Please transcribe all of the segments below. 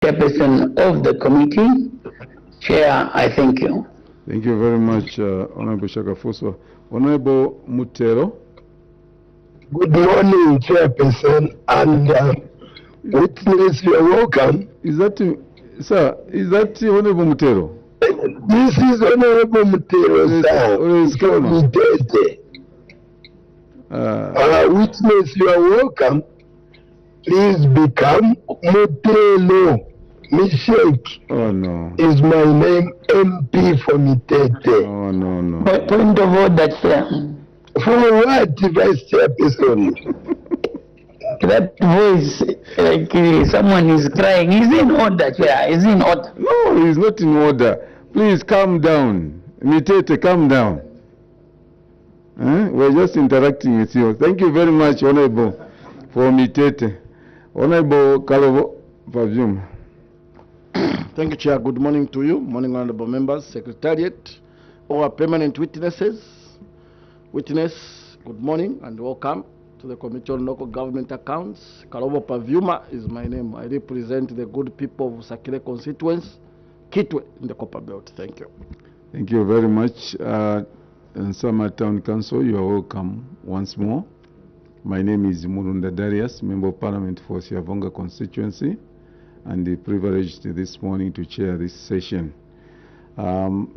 Chairperson of the committee. Chair, I thank you. Thank you very much, Honorable Shakafuso. Honorable Mutero. Good morning, Chairperson, and witness, you're welcome. Is that, sir, is that Honorable Mutero? This is Honorable Mutero, sir. Witness, you are welcome. Please become Mutelo. Mishek. Oh, no. Is my name MP for Mitete. Oh, no, no. Point of order, Chair. For what, Vice Chairperson? That voice, like someone is crying. Is in order, Chair? Is in order? No, he's not in order. Please calm down. Mitete, calm down. We're just interacting with you. Thank you very much, Honorable, for Mitete. Honorable Kalovo Pavyuma. Thank you, Chair. Good morning to you. Morning, honorable members, Secretariat, our permanent witnesses. Witness, good morning and welcome to the Committee on Local Government Accounts. Kalovo Pavyuma is my name. I represent the good people of Sakile constituency, Kitwe in the Copper Belt. Thank you. Thank you very much. NSAMA Town Council, you are welcome once more. My name is Murunda Darius, Member of Parliament for Siavonga constituency, and privileged this morning to chair this session.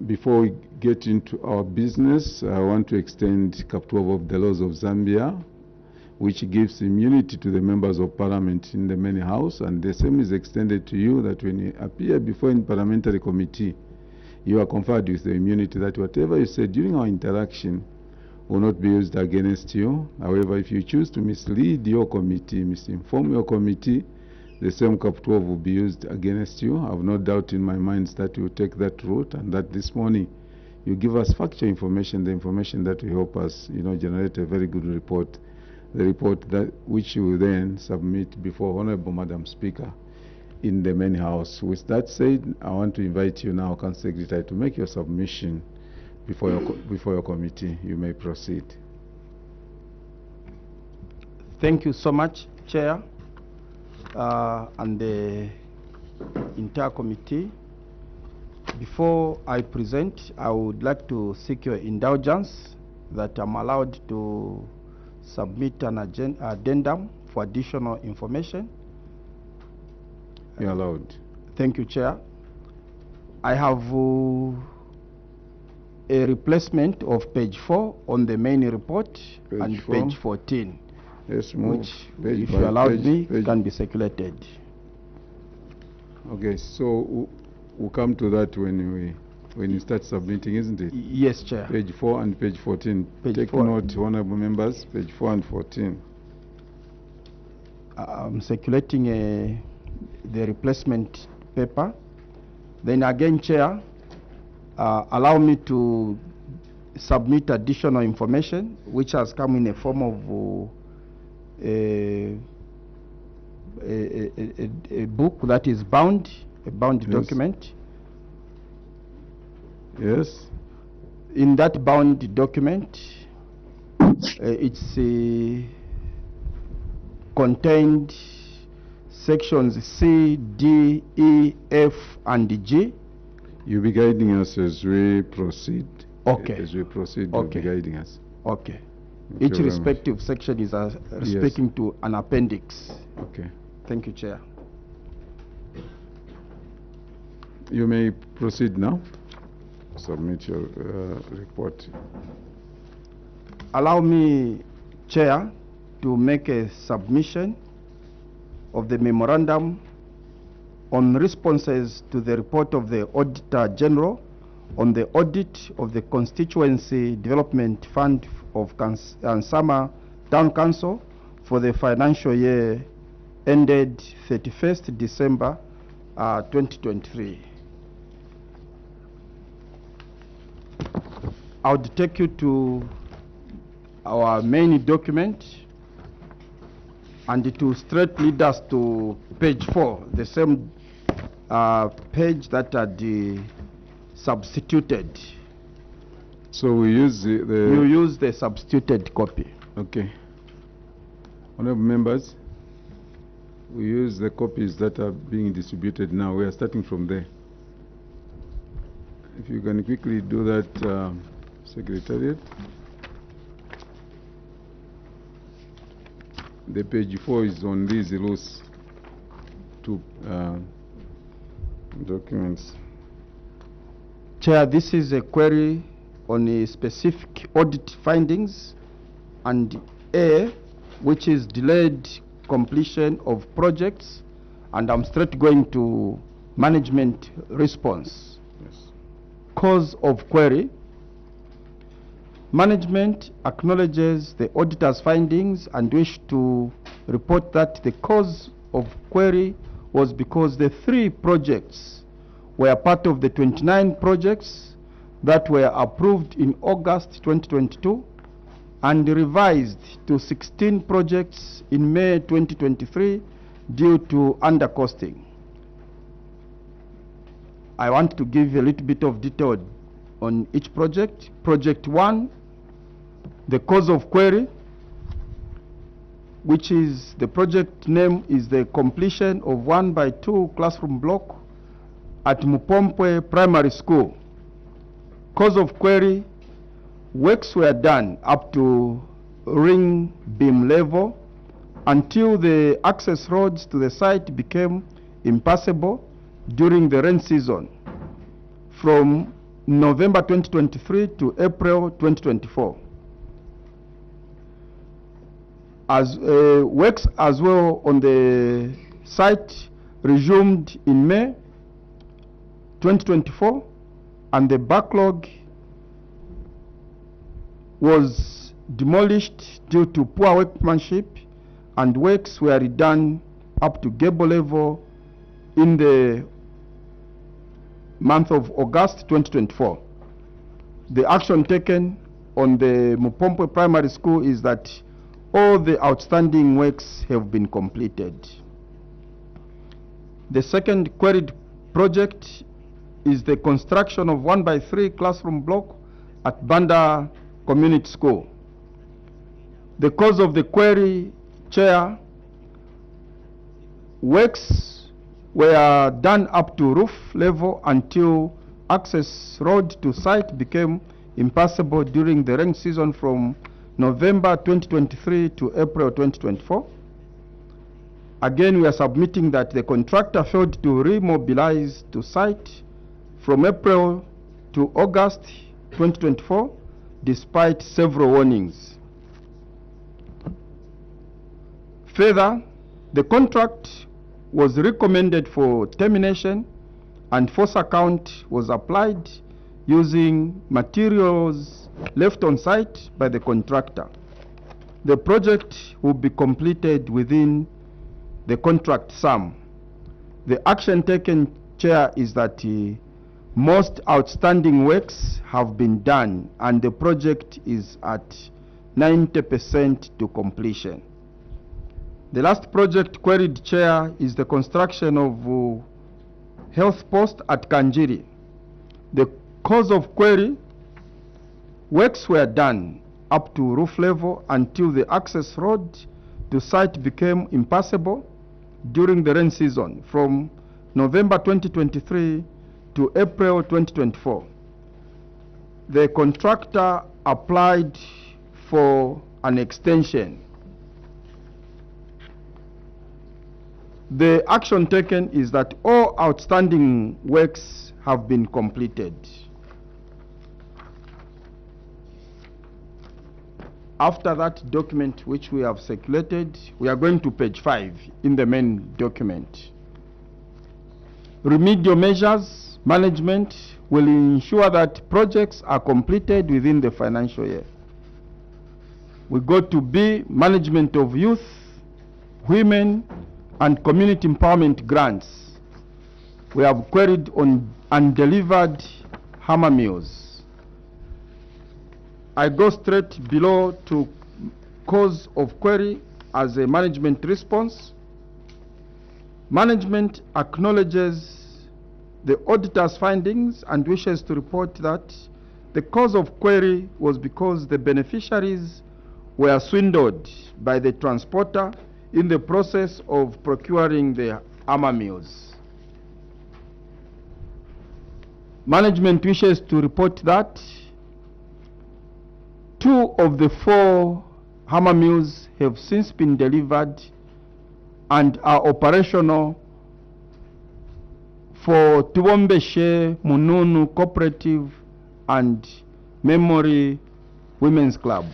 Before we get into our business, I want to extend Cap 12 of the laws of Zambia, which gives immunity to the members of parliament in the main house, and the same is extended to you, that when you appear before a parliamentary committee, you are conferred with the immunity that whatever you say during our interaction will not be used against you. However, if you choose to mislead your committee, misinform your committee, the same Cap 12 will be used against you. I have no doubt in my mind that you will take that route, and that this morning you give us factual information, the information that will help us, generate a very good report, the report that which you will then submit before Honorable Madam Speaker in the main house. With that said, I want to invite you now, Council Secretary, to make your submission before your committee. You may proceed. Thank you so much, Chair, and the entire committee. Before I present, I would like to seek your indulgence that I'm allowed to submit an addendum for additional information. You're allowed. Thank you, Chair. I have a replacement of page 4 on the main report and page 14. Yes, move. Which, if you allow me, can be circulated. Okay, so we'll come to that when you start submitting, isn't it? Yes, Chair. Page 4 and page 14. Take note, honorable members, page 4 and 14. I'm circulating the replacement paper. Then again, Chair, allow me to submit additional information which has come in a form of a book that is bound, a bound document. Yes. In that bound document, it's contained sections C, D, E, F, and G. You'll be guiding us as we proceed. Okay. As we proceed, you'll be guiding us. Okay. Each respective section is speaking to an appendix. Okay. Thank you, Chair. You may proceed now. Submit your report. Allow me, Chair, to make a submission of the memorandum on responses to the report of the Auditor General on the audit of the Constituency Development Fund of NSAMA Town Council for the financial year ended 31st December 2023. I would take you to our main document, and it will straight lead us to page 4, the same page that had substituted. So we use You use the substituted copy. Okay. Honorable members, We use the copies that are being distributed now. We are starting from there. If you can quickly do that, Secretariat. The page 4 is on these rules to documents. Chair, this is a query on a specific audit findings and A, which is delayed completion of projects, and I'm straight going to management response. Yes. Cause of query. Management acknowledges the auditor's findings and wish to report that the cause of query was because the 3 projects were part of the 29 projects that were approved in August 2022 and revised to 16 projects in May 2023 due to undercosting. I want to give a little bit of detail on each project. Project 1, the cause of query, which is the project name is the completion of 1x2 classroom block at Mupompwe Primary School. Cause of query, works were done up to ring beam level until the access roads to the site became impassable during the rain season from November 2023 to April 2024. As works as well on the site resumed in May 2024, and the backlog was demolished due to poor workmanship, and works were redone up to gable level in the month of August 2024. The action taken on the Mupompwe Primary School is that all the outstanding works have been completed. The second queried project is the construction of 1x3 classroom block at Banda Community School. The cause of the query, Chair, works were done up to roof level until access road to site became impassable during the rain season from November 2023 to April 2024. Again, we are submitting that the contractor failed to remobilize to site from April to August 2024 despite several warnings. Further, the contract was recommended for termination and force account was applied using materials left on site by the contractor. The project will be completed within the contract sum. The action taken, Chair, is that most outstanding works have been done and the project is at 90% to completion. The last project queried, Chair, is the construction of health post at Kanjiri. The cause of query, works were done up to roof level until the access road to site became impassable during the rain season from November 2023 to April 2024. The contractor applied for an extension. The action taken is that all outstanding works have been completed. After that document which we have circulated, we are going to page 5 in the main document. Remedial measures management will ensure that projects are completed within the financial year. We go to B, management of youth, women, and community empowerment grants. We have queried on undelivered hammer meals. I go straight below to cause of query as a management response. Management acknowledges the auditor's findings and wishes to report that the cause of query was because the beneficiaries were swindled by the transporter in the process of procuring the hammer mills. Management wishes to report that 2 of the 4 hammer mills have since been delivered and are operational for Tuombeshe Mununu Cooperative and Memory Women's Club.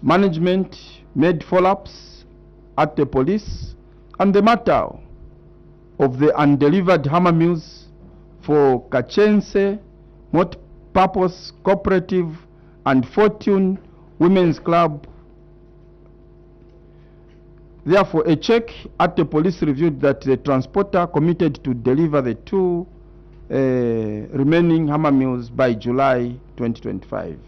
Management made follow-ups at the police on the matter of the undelivered hammer mills for Kachense Multipurpose Cooperative and Fortune Women's Club. Therefore, a check at the police reviewed that the transporter committed to deliver the 2 remaining hammer mills by July 2025.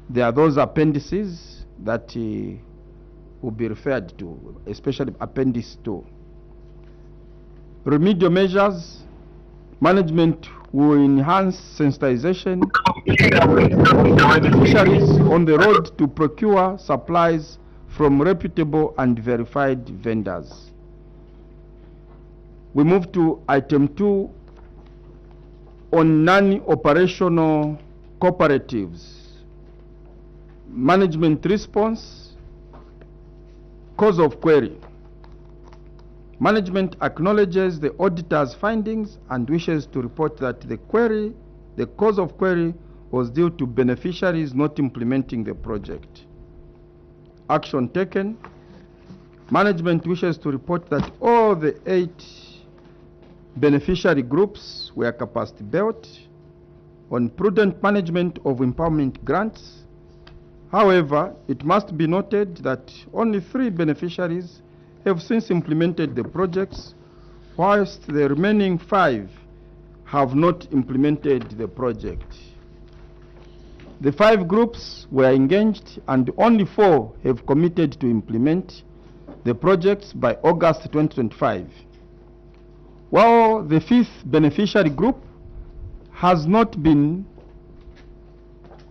There are those appendices that will be referred to, especially Appendix 2. Remedial measures. Management will enhance sensitization of beneficiaries on the road to procure supplies from reputable and verified vendors. We move to item 2 on non-operational cooperatives. Management response, cause of query. Management acknowledges the auditor's findings and wishes to report that the cause of query was due to beneficiaries not implementing the project. Action taken. Management wishes to report that all the 8 beneficiary groups were capacity built on prudent management of empowerment grants. However, it must be noted that only 3 beneficiaries have since implemented the projects, whilst the remaining 5 have not implemented the project. The 5 groups were engaged and only 4 have committed to implement the projects by August 2025. While the 5th beneficiary group has not been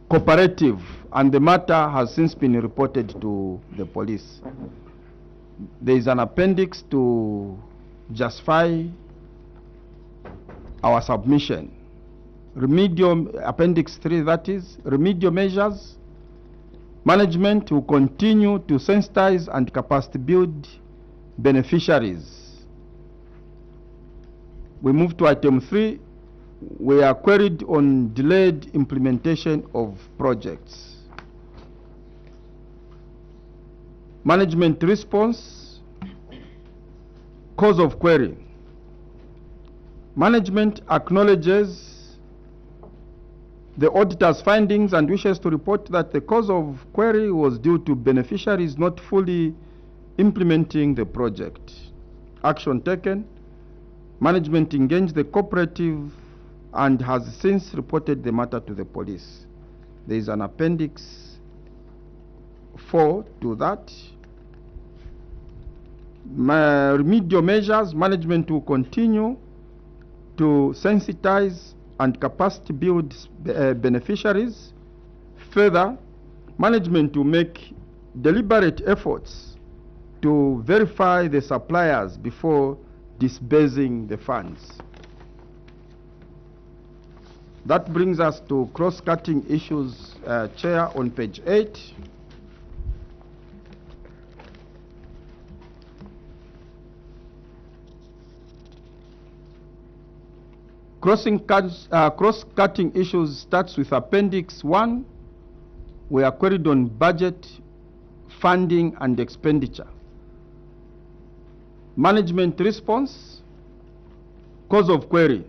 cooperative and the matter has since been reported to the police. There is an appendix to justify our submission. Remedial, Appendix 3, that is, remedial measures. Management will continue to sensitize and capacity build beneficiaries. We move to item 3. We are queried on delayed implementation of projects. Management response, cause of query. Management acknowledges the auditor's findings and wishes to report that the cause of query was due to beneficiaries not fully implementing the project. Action taken. Management engaged the cooperative and has since reported the matter to the police. There is an appendix 4 to that. Remedial measures. Management will continue to sensitize and capacity build beneficiaries. Further, management will make deliberate efforts to verify the suppliers before disbursing the funds. That brings us to cross-cutting issues, Chair, on page 8. Cross-cutting issues starts with Appendix 1. We are queried on budget, funding, and expenditure. Management response, cause of query.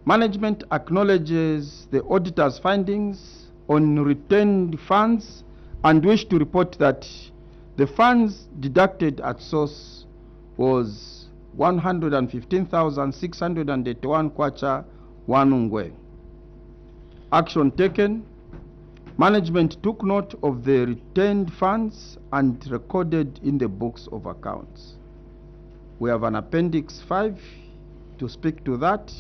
Management acknowledges the auditor's findings on retained funds and wish to report that the funds deducted at source was 115,681 kwacha wanungwe. Action taken. Management took note of the retained funds and recorded in the books of accounts. We have an Appendix 5 to speak to that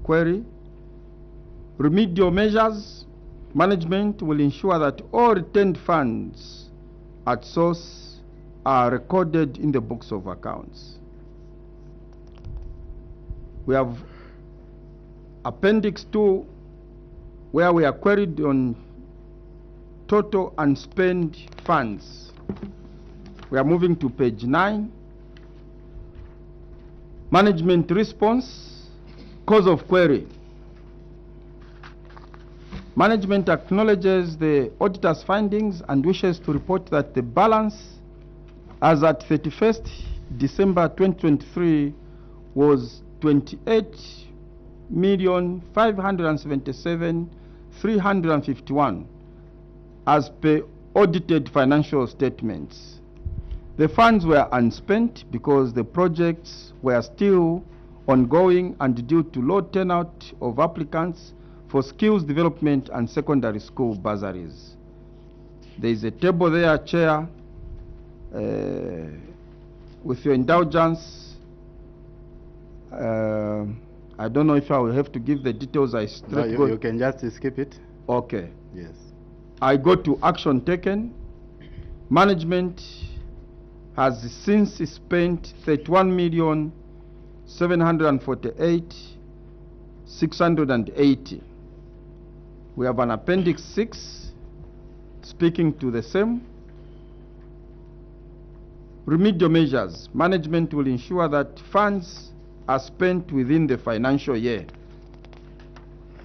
query. Remedial measures. Management will ensure that all retained funds at source are recorded in the books of accounts. We have Appendix 2, where we are queried on total unspent funds. We are moving to page 9. Management response, cause of query. Management acknowledges the auditor's findings and wishes to report that the balance as at 31st December 2023 was 28,577,351 as per audited financial statements. The funds were unspent because the projects were still ongoing and due to low turnout of applicants for skills development and secondary school bursaries. There is a table there, Chair. With your indulgence, I don't know if I will have to give the details. No, you can just skip it. Okay. Yes. I go to action taken. Management has since spent 31,748,680. We have an appendix 6 speaking to the same. Remedial measures. Management will ensure that funds are spent within the financial year.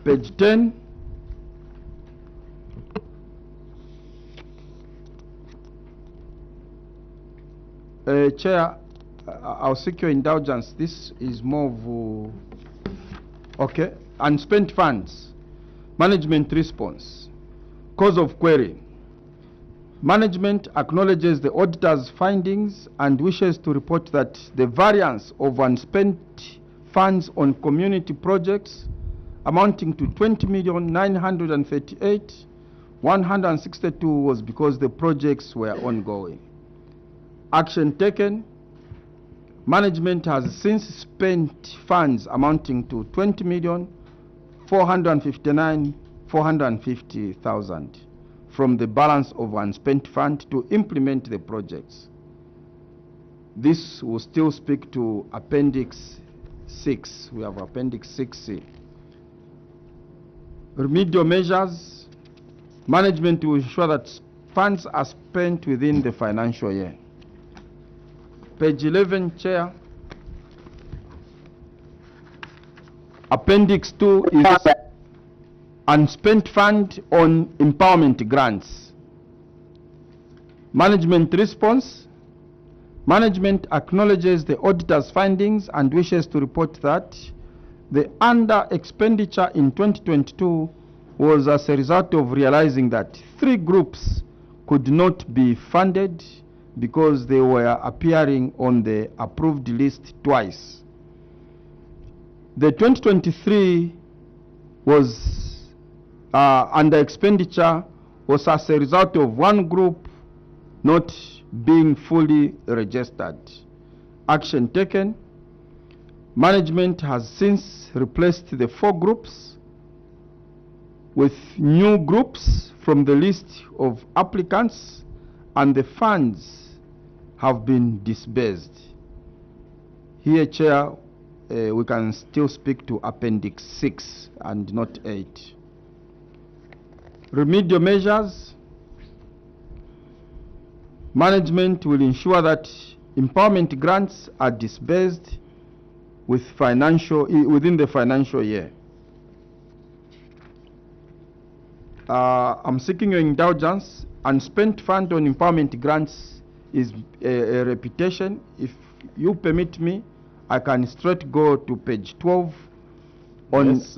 Page 10. Chair, I'll seek your indulgence. This is more of okay. Unspent funds. Management response. Cause of query. Management acknowledges the auditor's findings and wishes to report that the variance of unspent funds on community projects amounting to 20,938,162 was because the projects were ongoing. Action taken. Management has since spent funds amounting to 20,459,450,000 from the balance of unspent fund to implement the projects. This will still speak to Appendix 6. We have Appendix 6C. Remedial measures. Management will ensure that funds are spent within the financial year. Page 11, Chair. Appendix 2 is unspent fund on empowerment grants. Management response. Management acknowledges the auditor's findings and wishes to report that the under expenditure in 2022 was as a result of realizing that 3 groups could not be funded because they were appearing on the approved list twice. The 2023 was under expenditure was as a result of 1 group not being fully registered. Action taken. Management has since replaced the 4 groups with new groups from the list of applicants, and the funds have been disbursed. Here, Chair, we can still speak to Appendix 6 and not 8. Remedial measures. Management will ensure that empowerment grants are disbursed within the financial year. I'm seeking your indulgence. Unspent fund on empowerment grants is a repetition. If you permit me, I can straight go to page 12. Yes,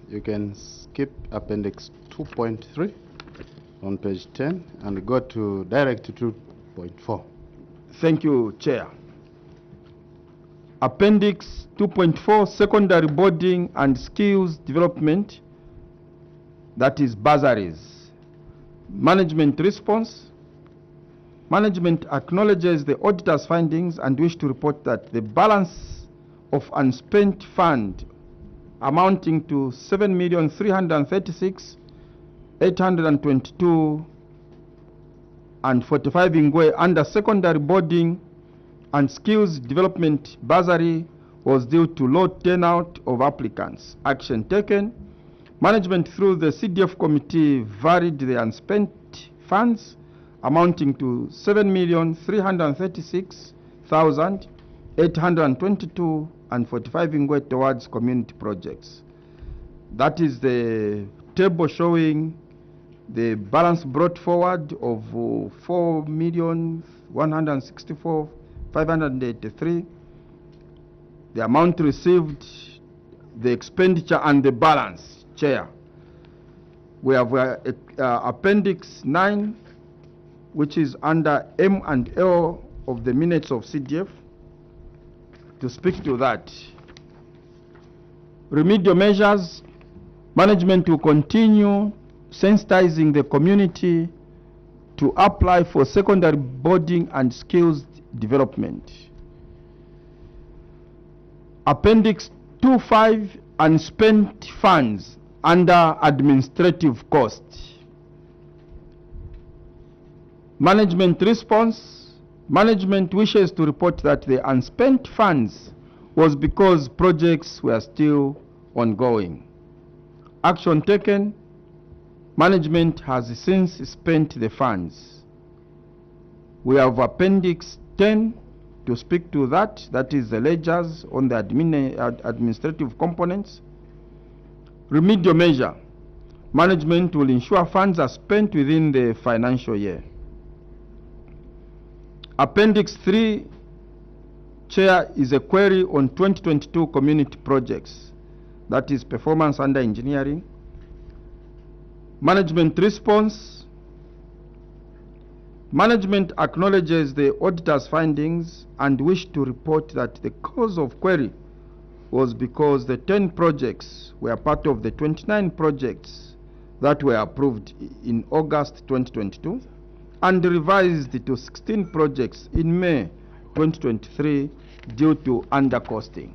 you can skip Appendix 2.3 on page 10 and go to direct to 2.4. Thank you, Chair. Appendix 2.4, secondary boarding and skills development, that is bursaries. Management response. Management acknowledges the auditor's findings and wish to report that the balance of unspent fund amounting to 7,336,822 and 45 Ingwe under secondary boarding and skills development bursary was due to low turnout of applicants. Action taken. Management through the CDF committee varied the unspent funds amounting to 7,336,822 and 45 Ingwe towards community projects. That is the table showing the balance brought forward of 4,164,583, the amount received, the expenditure, and the balance. Chair, we have Appendix 9, which is under M and L of the minutes of CDF. To speak to that, remedial measures, management will continue sensitizing the community to apply for secondary boarding and skills development. Appendix 2.5, unspent funds under administrative costs. Management response. Management wishes to report that the unspent funds was because projects were still ongoing. Action taken. Management has since spent the funds. We have Appendix 10 to speak to that. That is the ledgers on the administrative components. Remedial measure. Management will ensure funds are spent within the financial year. Appendix 3, Chair, is a query on 2022 community projects. That is performance under engineering. Management response. Management acknowledges the auditor's findings and wish to report that the cause of query was because the 10 projects were part of the 29 projects that were approved in August 2022 and revised to 16 projects in May 2023 due to undercosting.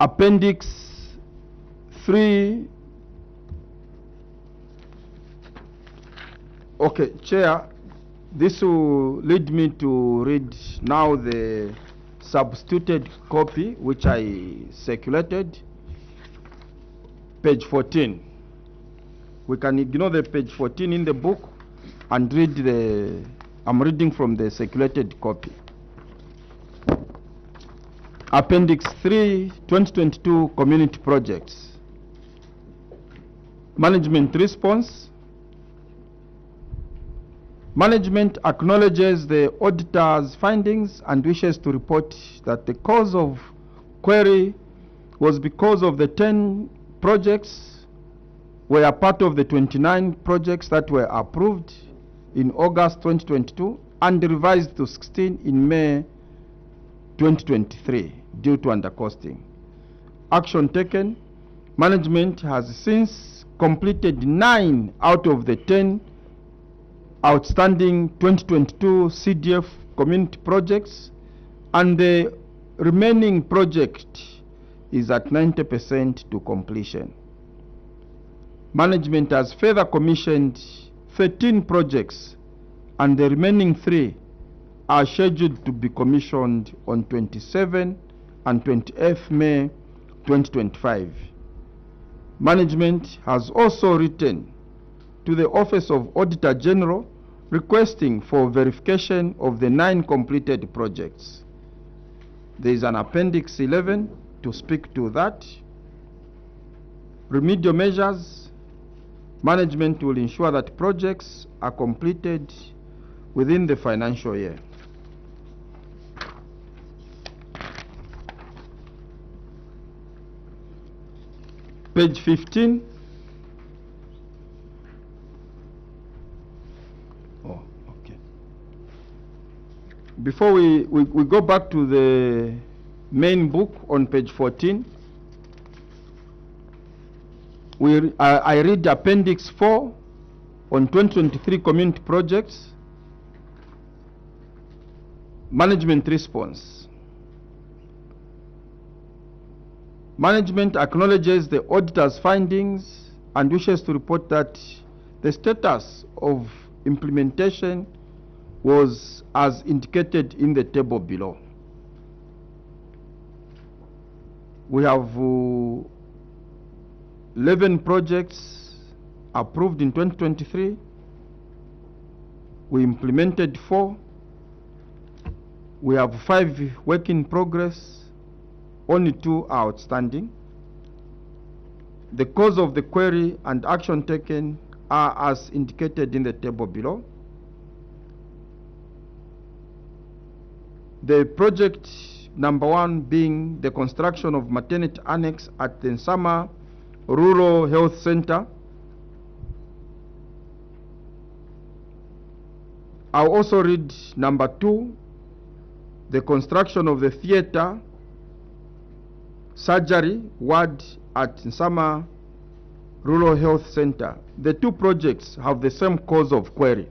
Appendix 3. Okay, Chair, this will lead me to read now the substituted copy which I circulated, page 14. We can ignore the page 14 in the book and read I'm reading from the circulated copy. Appendix 3, 2022 community projects. Management response. Management acknowledges the auditor's findings and wishes to report that the cause of query was because of the 10 projects were part of the 29 projects that were approved in August 2022 and revised to 16 in May 2023 due to undercosting. Action taken. Management has since completed 9 out of the 10 outstanding 2022 CDF community projects, and the remaining project is at 90% to completion. Management has further commissioned 13 projects, and the remaining 3 are scheduled to be commissioned on 27 and 28th May 2025. Management has also written to the Office of Auditor General requesting for verification of the 9 completed projects. There is an Appendix 11 to speak to that. Remedial measures. Management will ensure that projects are completed within the financial year. Page 15. Oh, okay. Before we go back to the main book on page 14, I read Appendix 4 on 2023 community projects. Management response. Management acknowledges the auditor's findings and wishes to report that The status of implementation was as indicated in the table below. We have 11 projects approved in 2023. We implemented 4. We have 5 work in progress. Only 2 are outstanding. The cause of the query and action taken are as indicated in the table below. The project number 1 being the construction of maternity annex at the NSAMA Rural Health Center. I'll also read number 2, the construction of the theater surgery ward at NSAMA Rural Health Center. The 2 projects have the same cause of query.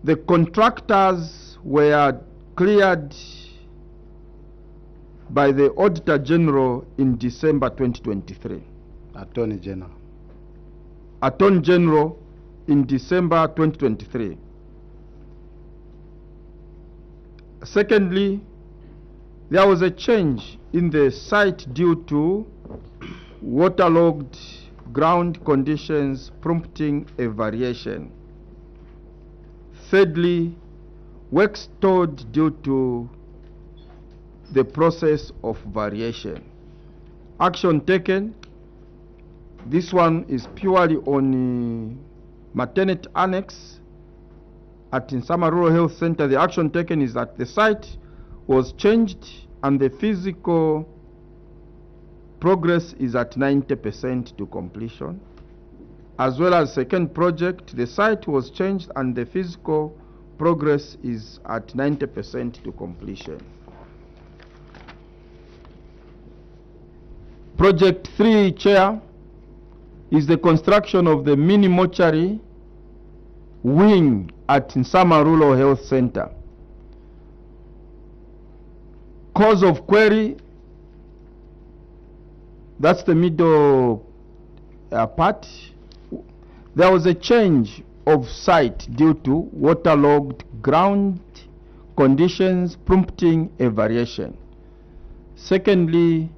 The contractors were cleared by the Auditor General in December 2023. Attorney General. Attorney General in December 2023. Secondly, there was a change in the site due to waterlogged ground conditions prompting a variation. Thirdly, work stalled due to the process of variation. Action taken. This one is purely on maternity annex at NSAMA Rural Health Center. The action taken is that the site was changed and the physical progress is at 90% to completion. As well as second project, the site was changed and the physical progress is at 90% to completion. Project 3, Chair, is the construction of the mini mortuary wing at NSAMA Rural Health Center. Cause of query, that's the middle part. There was a change of site due to waterlogged ground conditions prompting a variation. Secondly,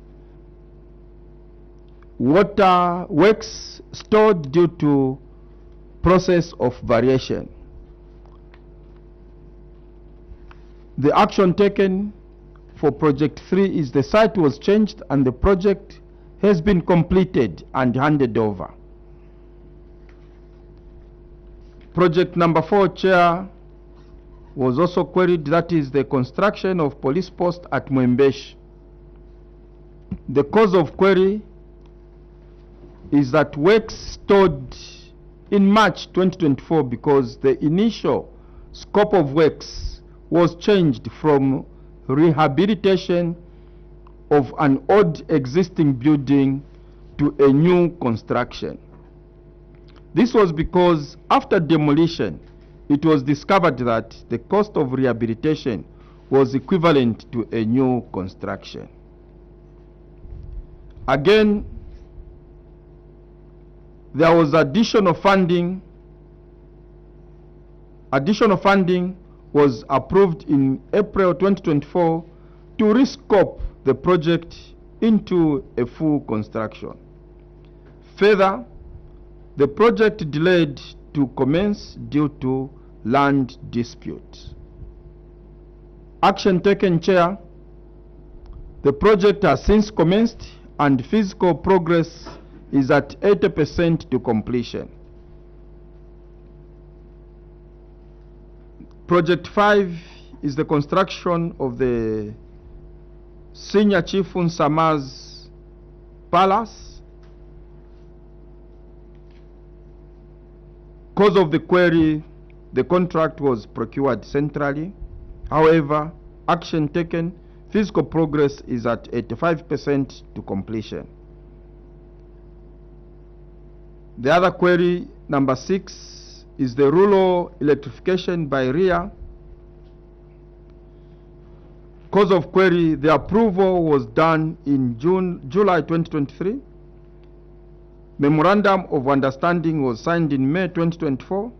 water works stored due to process of variation. The action taken for project 3 is the site was changed and the project has been completed and handed over. Project number 4, Chair, was also queried, that is the construction of police post at Mwembeshi. The cause of query is that works stalled in March 2024 because the initial scope of works was changed from rehabilitation of an old existing building to a new construction. This was because after demolition, it was discovered that the cost of rehabilitation was equivalent to a new construction. Again, there was additional funding. Additional funding was approved in April 2024 to rescope the project into a full construction. Further, the project delayed to commence due to land dispute. Action taken, Chair. The project has since commenced and physical progress is at 80% to completion. Project 5 is the construction of the Senior Chief Nsama's Palace. Cause of the query, the contract was procured centrally. However, action taken, physical progress is at 85% to completion. The other query, number 6, is the rural electrification by RIA. Cause of query, the approval was done in July 2023. Memorandum of Understanding was signed in May 2024,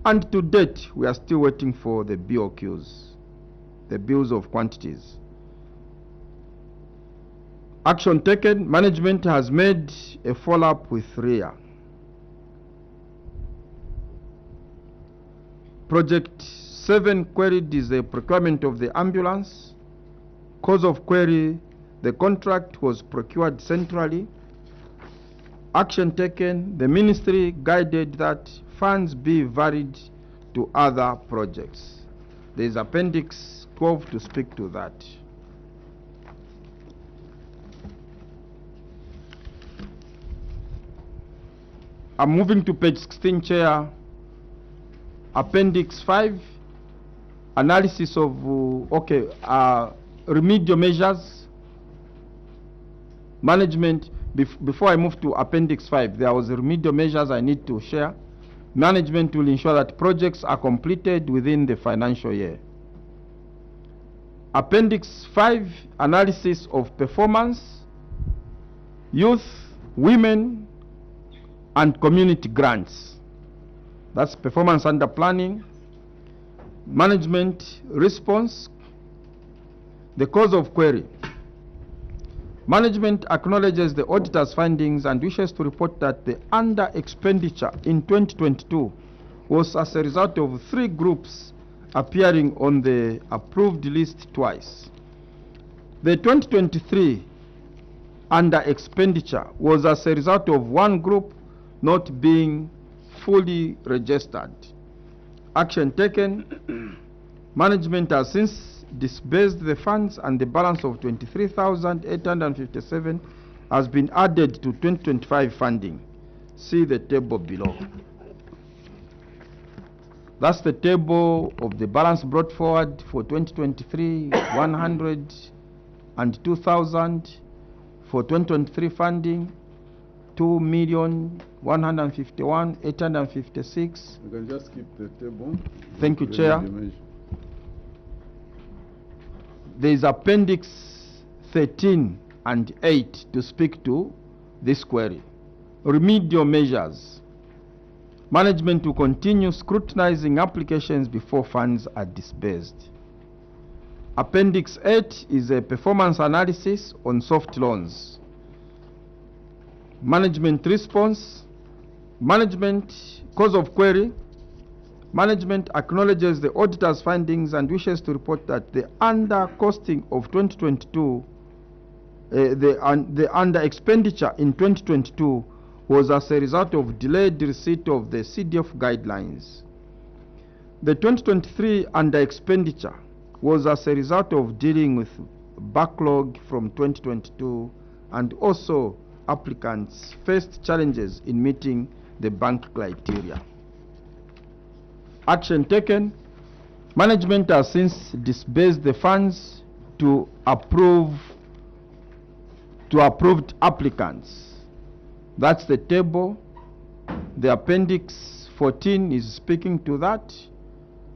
and to date we are still waiting for the BOQs, the bills of quantities. Action taken: management has made a follow-up with RIA. Project 7 queried is the procurement of the ambulance. Cause of query: the contract was procured centrally. Action taken: the ministry guided that funds be varied to other projects. There is Appendix 12 to speak to that. I'm moving to page 16, Chair. Appendix 5, analysis of remedial measures. Management, before I move to Appendix 5, there was remedial measures I need to share. Management will ensure that projects are completed within the financial year. Appendix 5, analysis of performance, youth, women, and community grants. That's performance under planning. Management response. The cause of query: management acknowledges the auditor's findings and wishes to report that the under expenditure in 2022 was as a result of 3 groups appearing on the approved list twice. The 2023 under expenditure was as a result of 1 group not being fully registered. Action taken: management has since disbursed the funds, and the balance of 23,857 has been added to 2025 funding. See the table below. That's the table of the balance brought forward for 2023, 102,000 for 2023 funding, 2,151,856. You can just keep the table. Thank you, Chair. There is Appendix 13 and 8 to speak to this query. Remedial measures. Management will continue scrutinizing applications before funds are disbursed. Appendix 8 is a performance analysis on soft loans. Management response. Management cause of query. Management acknowledges the auditor's findings and wishes to report that the under-costing of 2022, the under-expenditure in 2022 was as a result of delayed receipt of the CDF guidelines. The 2023 under-expenditure was as a result of dealing with backlog from 2022, and also applicants faced challenges in meeting the bank criteria. Action taken: management has since disbursed the funds to approved applicants. That's the table. The Appendix 14 is speaking to that.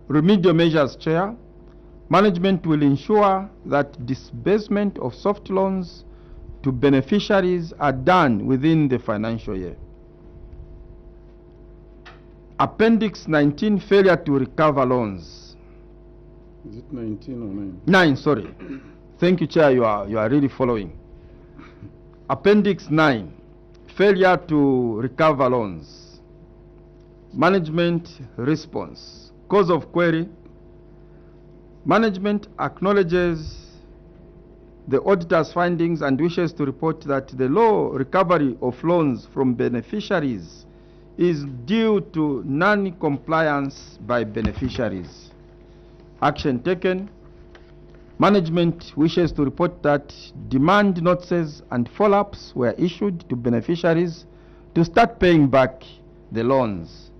Remedial measures, Chair. Management will ensure that disbursement of soft loans to beneficiaries are done within the financial year. Appendix 19, failure to recover loans. Is it 19 or 9? 9, sorry. Thank you, Chair. You are really following. Appendix 9, failure to recover loans. Management response. Cause of query. Management acknowledges the auditor's findings and wishes to report that the low recovery of loans from beneficiaries is due to non-compliance by beneficiaries. Action taken. Management wishes to report that demand notices and follow-ups were issued to beneficiaries to start paying back the loans.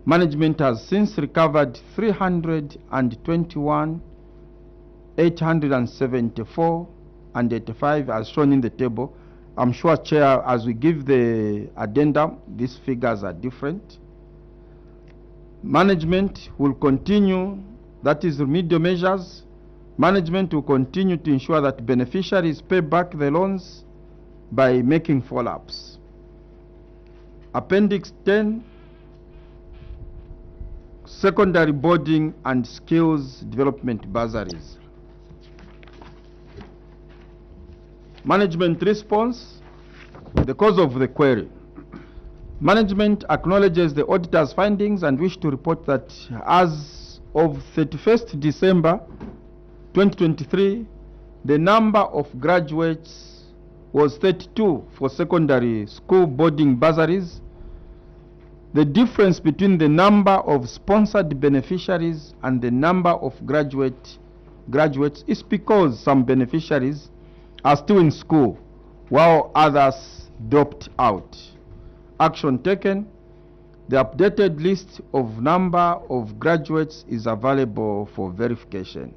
Management has since recovered 321,874 and 85 as shown in the table. I'm sure, Chair, as we give the addendum, these figures are different. Management will continue, that is remedial measures. Management will continue to ensure that beneficiaries pay back the loans by making follow-ups. Appendix 10, secondary boarding and skills development bursaries. Management response, the cause of the query. Management acknowledges the auditor's findings and wish to report that as of 31st December 2023, the number of graduates was 32 for secondary school boarding bursaries. The difference between the number of sponsored beneficiaries and the number of graduates is because some beneficiaries are still in school while others dropped out. Action taken. The updated list of number of graduates is available for verification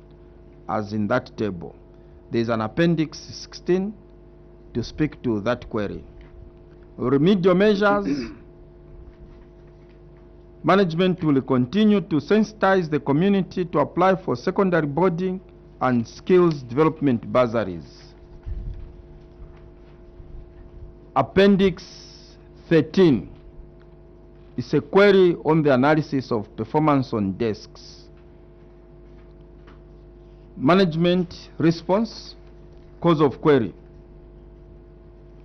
as in that table. There is an appendix 16 to speak to that query. Remedial measures. Management will continue to sensitize the community to apply for secondary boarding and skills development bursaries. Appendix 13 is a query on the analysis of performance on desks. Management response, cause of query.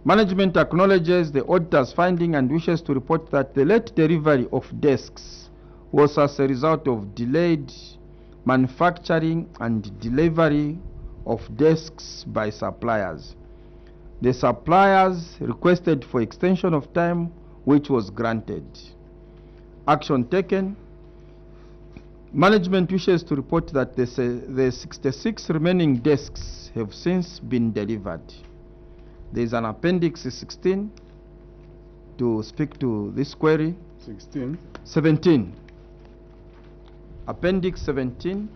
Management acknowledges the auditor's finding and wishes to report that the late delivery of desks was as a result of delayed manufacturing and delivery of desks by suppliers. The suppliers requested for extension of time, which was granted. Action taken. Management wishes to report that the 66 remaining desks have since been delivered. There is an appendix 16 to speak to this query. 17. Appendix 17.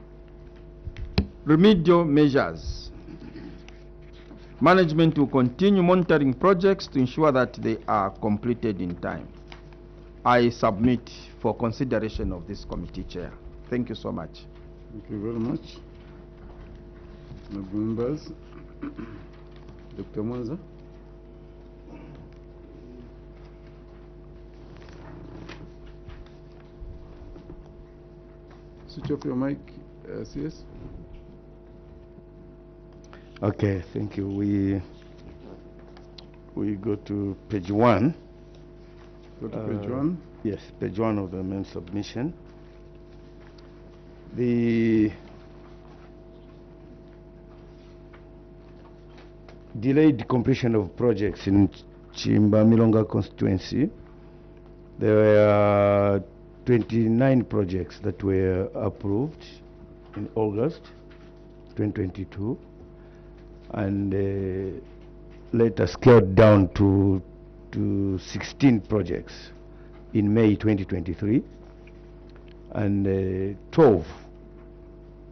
Remedial measures. Management will continue monitoring projects to ensure that they are completed in time. I submit for consideration of this committee, Chair. Thank you so much. Thank you very much. Members, Dr. Mwanza. Switch off your mic, CS. Okay, thank you. We go to page 1. Go to page 1. Yes, page 1 of the main submission. The delayed completion of projects in Chimba-Milonga constituency. There were 29 projects that were approved in August 2022 and later scaled down to 16 projects in May 2023, and 12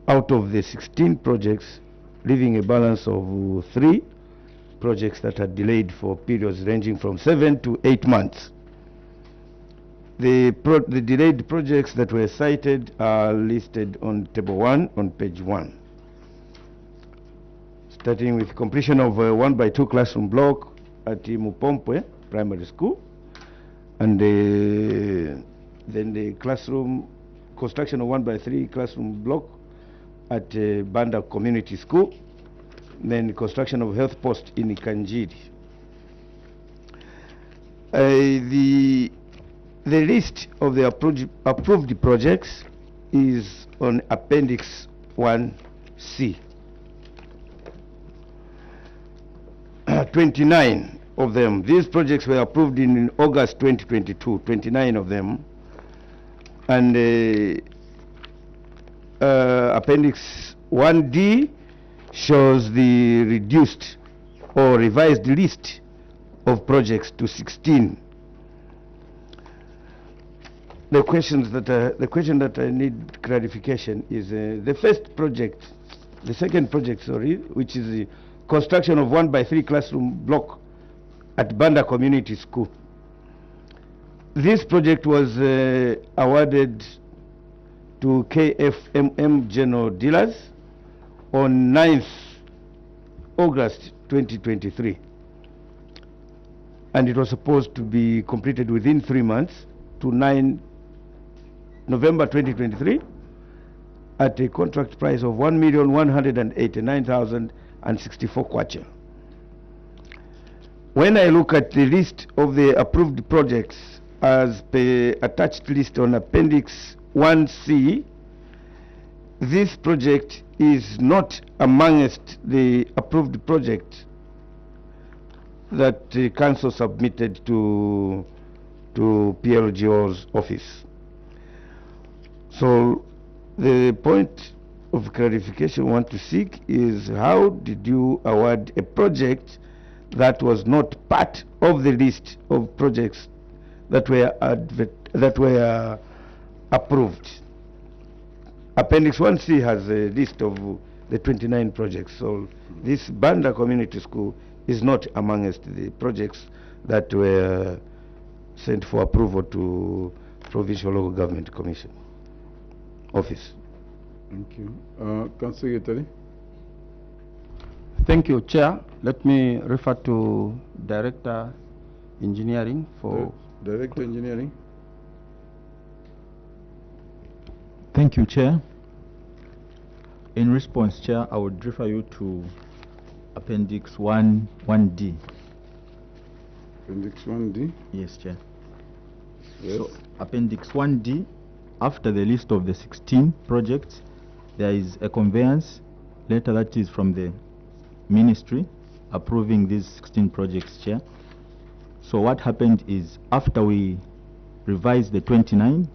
out of the 16 projects, leaving a balance of 3 projects that are delayed for periods ranging from 7 to 8 months. The delayed projects that were cited are listed on table 1 on page 1. Starting with completion of a 1x2 classroom block at Mupompwe Primary School, and then the classroom construction of 1x3 classroom block at Banda Community School, then construction of health post in Kanjiri. The list of the approved projects is on Appendix 1C. 29 of them. These projects were approved in August 2022, 29 of them. And Appendix 1D shows the reduced or revised list of projects to 16. The question that I need clarification is the second project, sorry, which is the construction of 1x3 classroom block at Banda Community School. This project was awarded to KFMM General Dealers on 9th August 2023. and it was supposed to be completed within 3 months to 9 November 2023 at a contract price of 1,189,064 kwacha. When I look at the list of the approved projects as per attached list on Appendix 1C, this project is not amongst the approved projects that the council submitted to PLGO's office. So the point of clarification we want to seek is, how did you award a project that was not part of the list of projects that were approved? Appendix 1C has a list of the 29 projects. So this Banda Community School is not amongst the projects that were sent for approval to Provincial Local Government Commission Office. Thank you. Council Secretary. Thank you, Chair. Let me refer to Director Engineering for... Director Engineering. Thank you, Chair. In response, Chair, I would refer you to Appendix 1D. Appendix 1D. Yes, Chair. Yes. So, Appendix 1D, after the list of the 16 projects, there is a conveyance letter that is from the Ministry approving these 16 projects, Chair. So what happened is, after we revised the 29,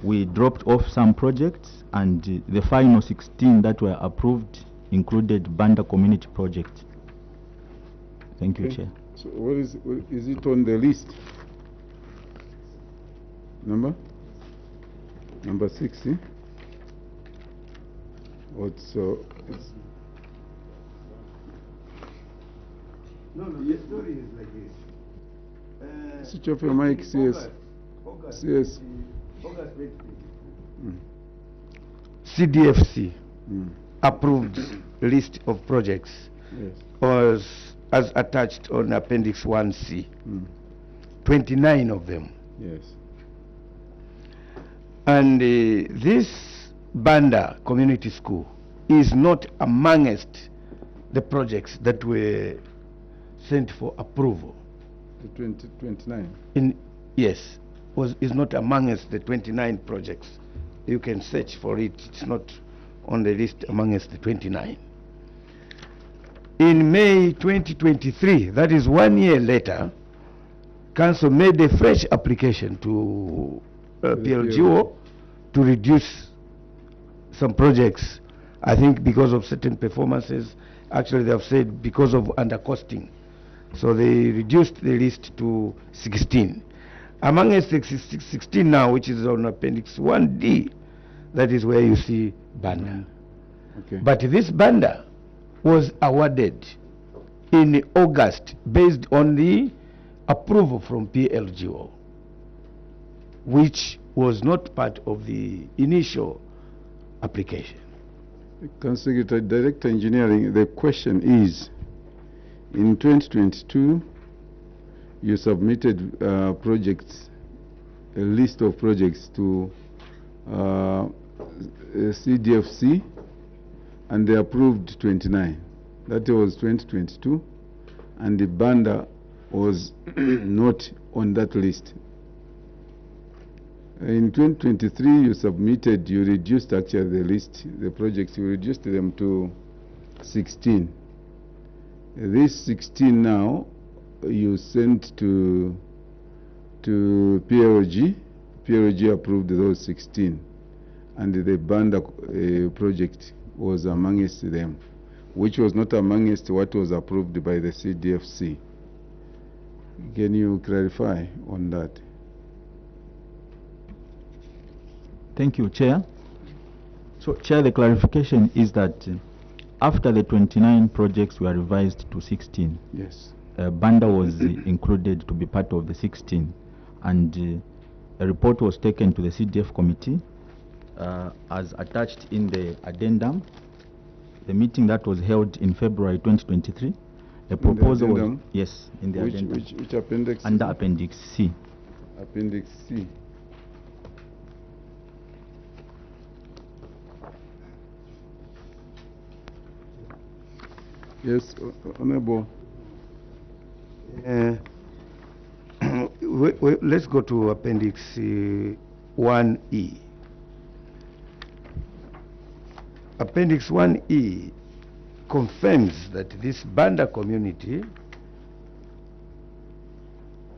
we dropped off some projects, and the final 16 that were approved included Banda Community Project. Thank you, Chair. So what is it on the list? Number 60. It's No, the story is like this. switch off your mic, CS. CS. CDFC approved list of projects Yes. was as attached on Appendix 1C. 29 of them. Yes. And this Banda Community School is not amongst the projects that were sent for approval. The 29. Yes, is not amongst the 29 projects. You can search for it. It's not on the list amongst the 29. In May 2023, that is 1 year later, Council made a fresh application to PLGO to reduce some projects. I think because of certain performances. Actually, they have said because of undercosting. So they reduced the list to 16. Amongst the 16 now, which is on Appendix 1D, that is where you see Banda. Okay. But this Banda was awarded in August based on the approval from PLGO, which was not part of the initial application. Council Secretary, Director Engineering, the question is, in 2022, you submitted projects, a list of projects to CDFC, and they approved 29. That was 2022, and the Banda was not on that list. In 2023, you reduced actually the list, the projects, you reduced them to 16. These 16 now, you sent to PLG. PLG approved those 16. And the Banda project was amongst them, which was not amongst what was approved by the CDFC. Can you clarify on that? Thank you, Chair. So, Chair, the clarification is that after the 29 projects were revised to 16, Yes. Banda was included to be part of the 16, and a report was taken to the CDF committee as attached in the addendum. The meeting that was held in February 2023, A proposal was, addendum? yes, in the addendum. Which appendix? Under Appendix C. Appendix C. Yes, Honorable. Let's go to Appendix 1E. Appendix 1E confirms that this Banda community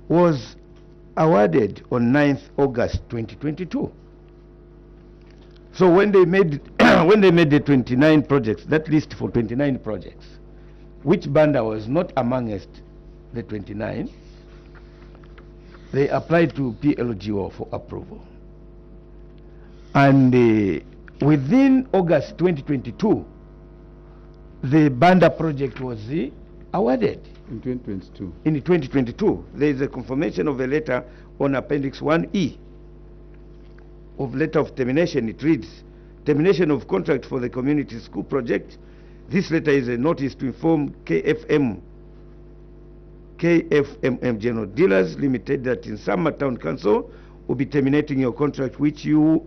was awarded on 9th August 2022. So when they made when they made the 29 projects, that list for 29 projects, which Banda was not amongst the 29, they applied to PLGO for approval. And within August 2022, the Banda project was awarded. In 2022. In 2022, there is a confirmation of a letter on Appendix 1E of letter of termination. It reads, termination of contract for the community school project. This letter is a notice to inform KFMM General Dealers Limited that NSAMA Town Council will be terminating your contract which you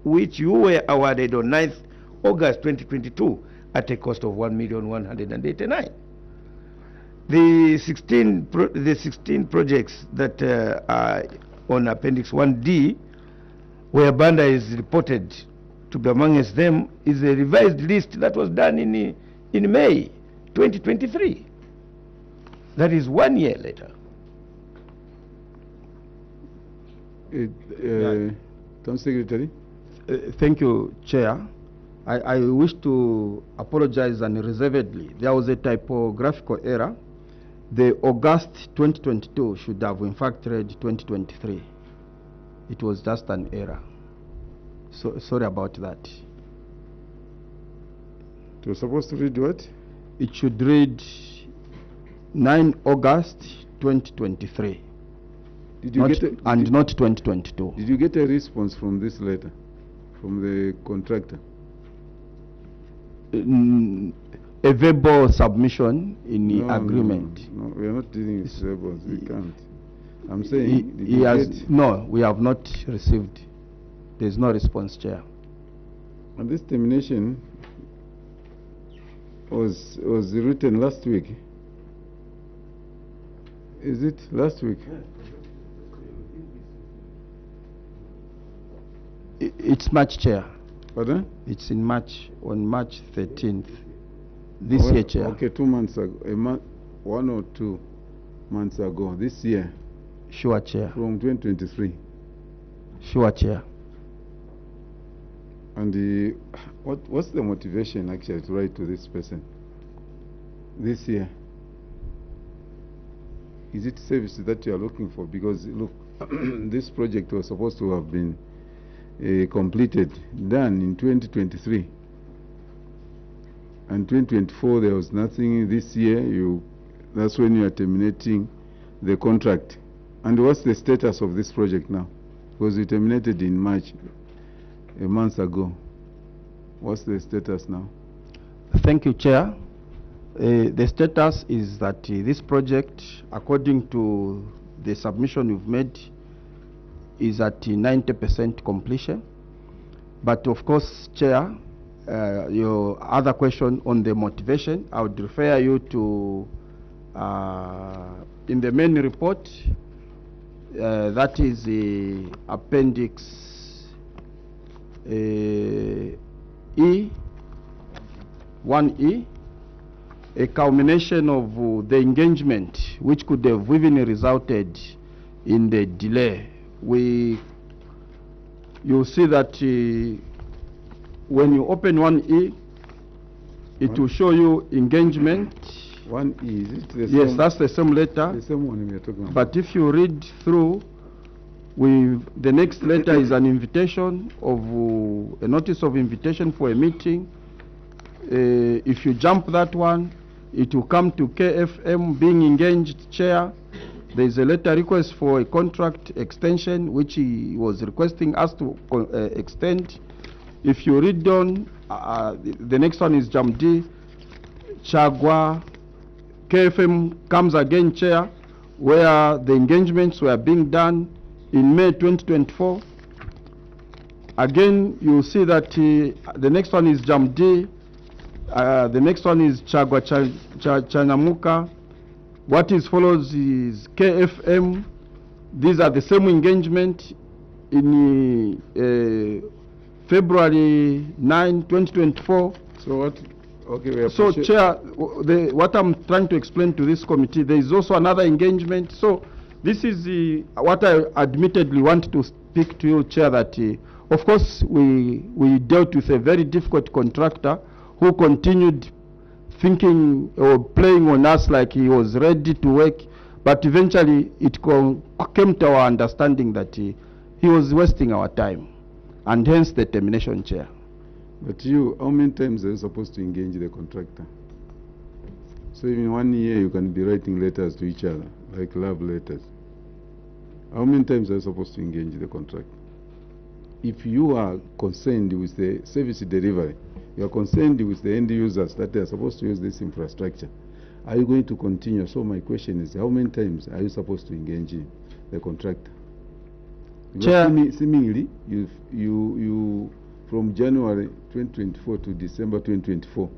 were awarded on 9th August 2022 at a cost of 1,189,000. The 16 projects that are on Appendix 1D, where Banda is reported to be amongst them, is a revised list that was done in May 2023. That is 1 year later. Town Secretary. Thank you, Chair. I wish to apologize unreservedly. There was a typographical error. The August 2022 should have in fact read 2023. It was just an error. So sorry about that. It was supposed to read what? It should read 9 August 2023. Did you not 2022. Did you get a response from this letter, from the contractor? A verbal submission in the agreement. No, we are not dealing with verbals. We can't. I'm saying no, we have not received. There is no response, Chair. And this termination was written last week. Is it last week? It's March, Chair. Pardon? It's in March, on March 13th. This year, Chair. Okay, 2 months ago, 1 or 2 months ago, this year. Sure, Chair. From 2023. Sure, Chair. And what's the motivation actually to write to this person this year? Is it service that you are looking for? Because look, this project was supposed to have been completed, done in 2023. And 2024 there was nothing. This year that's when you are terminating the contract. And what's the status of this project now? Because we terminated in March, a month ago. What's the status now? Thank you, Chair. The status is that this project, according to the submission you've made, is at 90% completion. But of course, Chair, your other question on the motivation, I would refer you to in the main report, that is the Appendix E, 1E, a culmination of the engagement which could have even resulted in the delay. You'll see that when you open 1E, it will show you engagement. 1E, is it the Yes, same? that's the same letter. The same one we are talking about. But if you read through, the next letter is an invitation of a notice of invitation for a meeting. If you jump that one, it will come to KFM being engaged chair. There is a letter request for a contract extension, which he was requesting us to extend. If you read down, the next one is Jamdi, Chagwa, KFM comes again, Chair, where the engagements were being done in May 2024. Again, you see that the next one is Jamdi, the next one is Chagwa Chanyamuka. What is follows is KFM. These are the same engagement in February 9, 2024. So what? Okay, we So, appreciate- Chair, what I'm trying to explain to this committee, there is also another engagement. So, this is what I admittedly want to speak to you, Chair, that of course we dealt with a very difficult contractor who continued thinking or playing on us like he was ready to work, but eventually it came to our understanding that he was wasting our time, and hence the termination, Chair. But you, how many times are you supposed to engage the contractor? So in 1 year you can be writing letters to each other, like love letters. How many times are you supposed to engage the contractor? If you are concerned with the service delivery, you are concerned with the end users that they are supposed to use this infrastructure, are you going to continue? So my question is, how many times are you supposed to engage the contractor? Because Chair. seemingly, you from January 2024 to December 2024,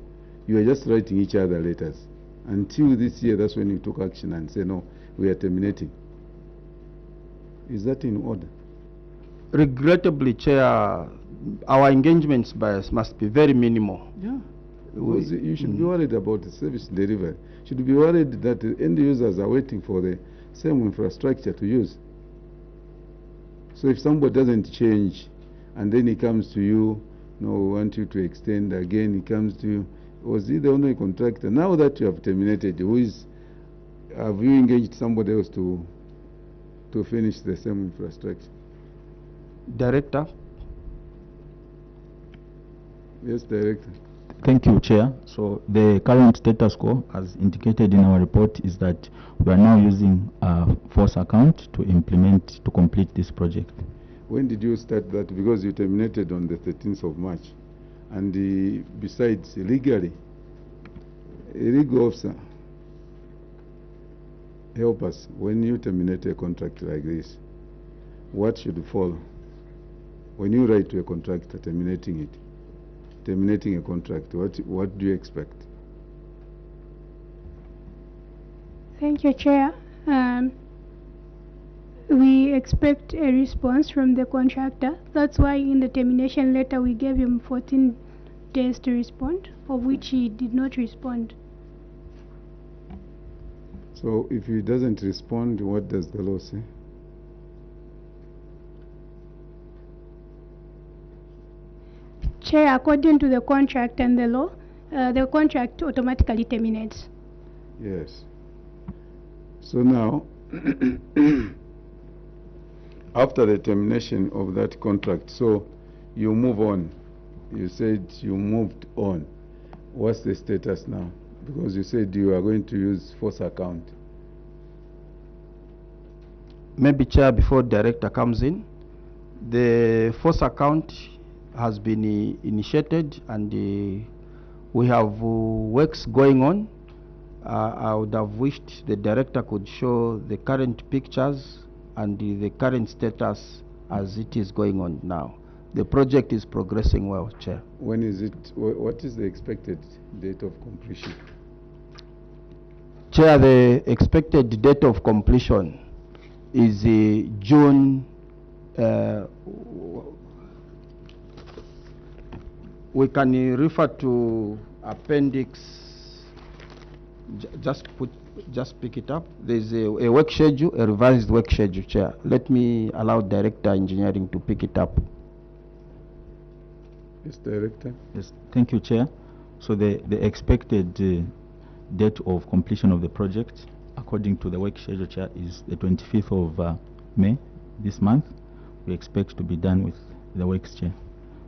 you are just writing each other letters. Until this year, that's when you took action and say, no, we are terminating. Is that in order? Regrettably, Chair, our engagements must be very minimal. Yeah. Because you should be worried about the service delivery. You should be worried that the end users are waiting for the same infrastructure to use. So if somebody doesn't change, and then he comes to you, no, we want you to extend again, he comes to you, was he the only contractor? Now that you have terminated, have you engaged somebody else to finish the same infrastructure? Director? Yes, Director. Thank you, Chair. So the current status quo, as indicated in our report, is that we are now using a force account to complete this project. When did you start that? Because you terminated on the 13th of March. And besides, legally, a legal officer, help us, when you terminate a contract like this, what should follow? When you write to a contractor terminating a contract, what do you expect? Thank you, Chair. We expect a response from the contractor. That's why in the termination letter we gave him 14 days to respond, of which he did not respond. So if he doesn't respond, what does the law say? Chair, according to the contract and the law, the contract automatically terminates. Yes. So now, after the termination of that contract, so you move on. You said you moved on. What's the status now? Because you said you are going to use force account. Maybe, Chair, before Director comes in, the force account has been initiated, and we have works going on. I would have wished the Director could show the current pictures and the current status as it is going on now. The project is progressing well, Chair. When is it? What is the expected date of completion? Chair, the expected date of completion is June. We can refer to appendix. Just pick it up. There's a work schedule, a revised work schedule, Chair. Let me allow Director Engineering to pick it up. Yes, Director. Yes, thank you, Chair. So the expected date of completion of the project, according to the work schedule, Chair, is the 25th of May this month. We expect to be done with the works, Chair.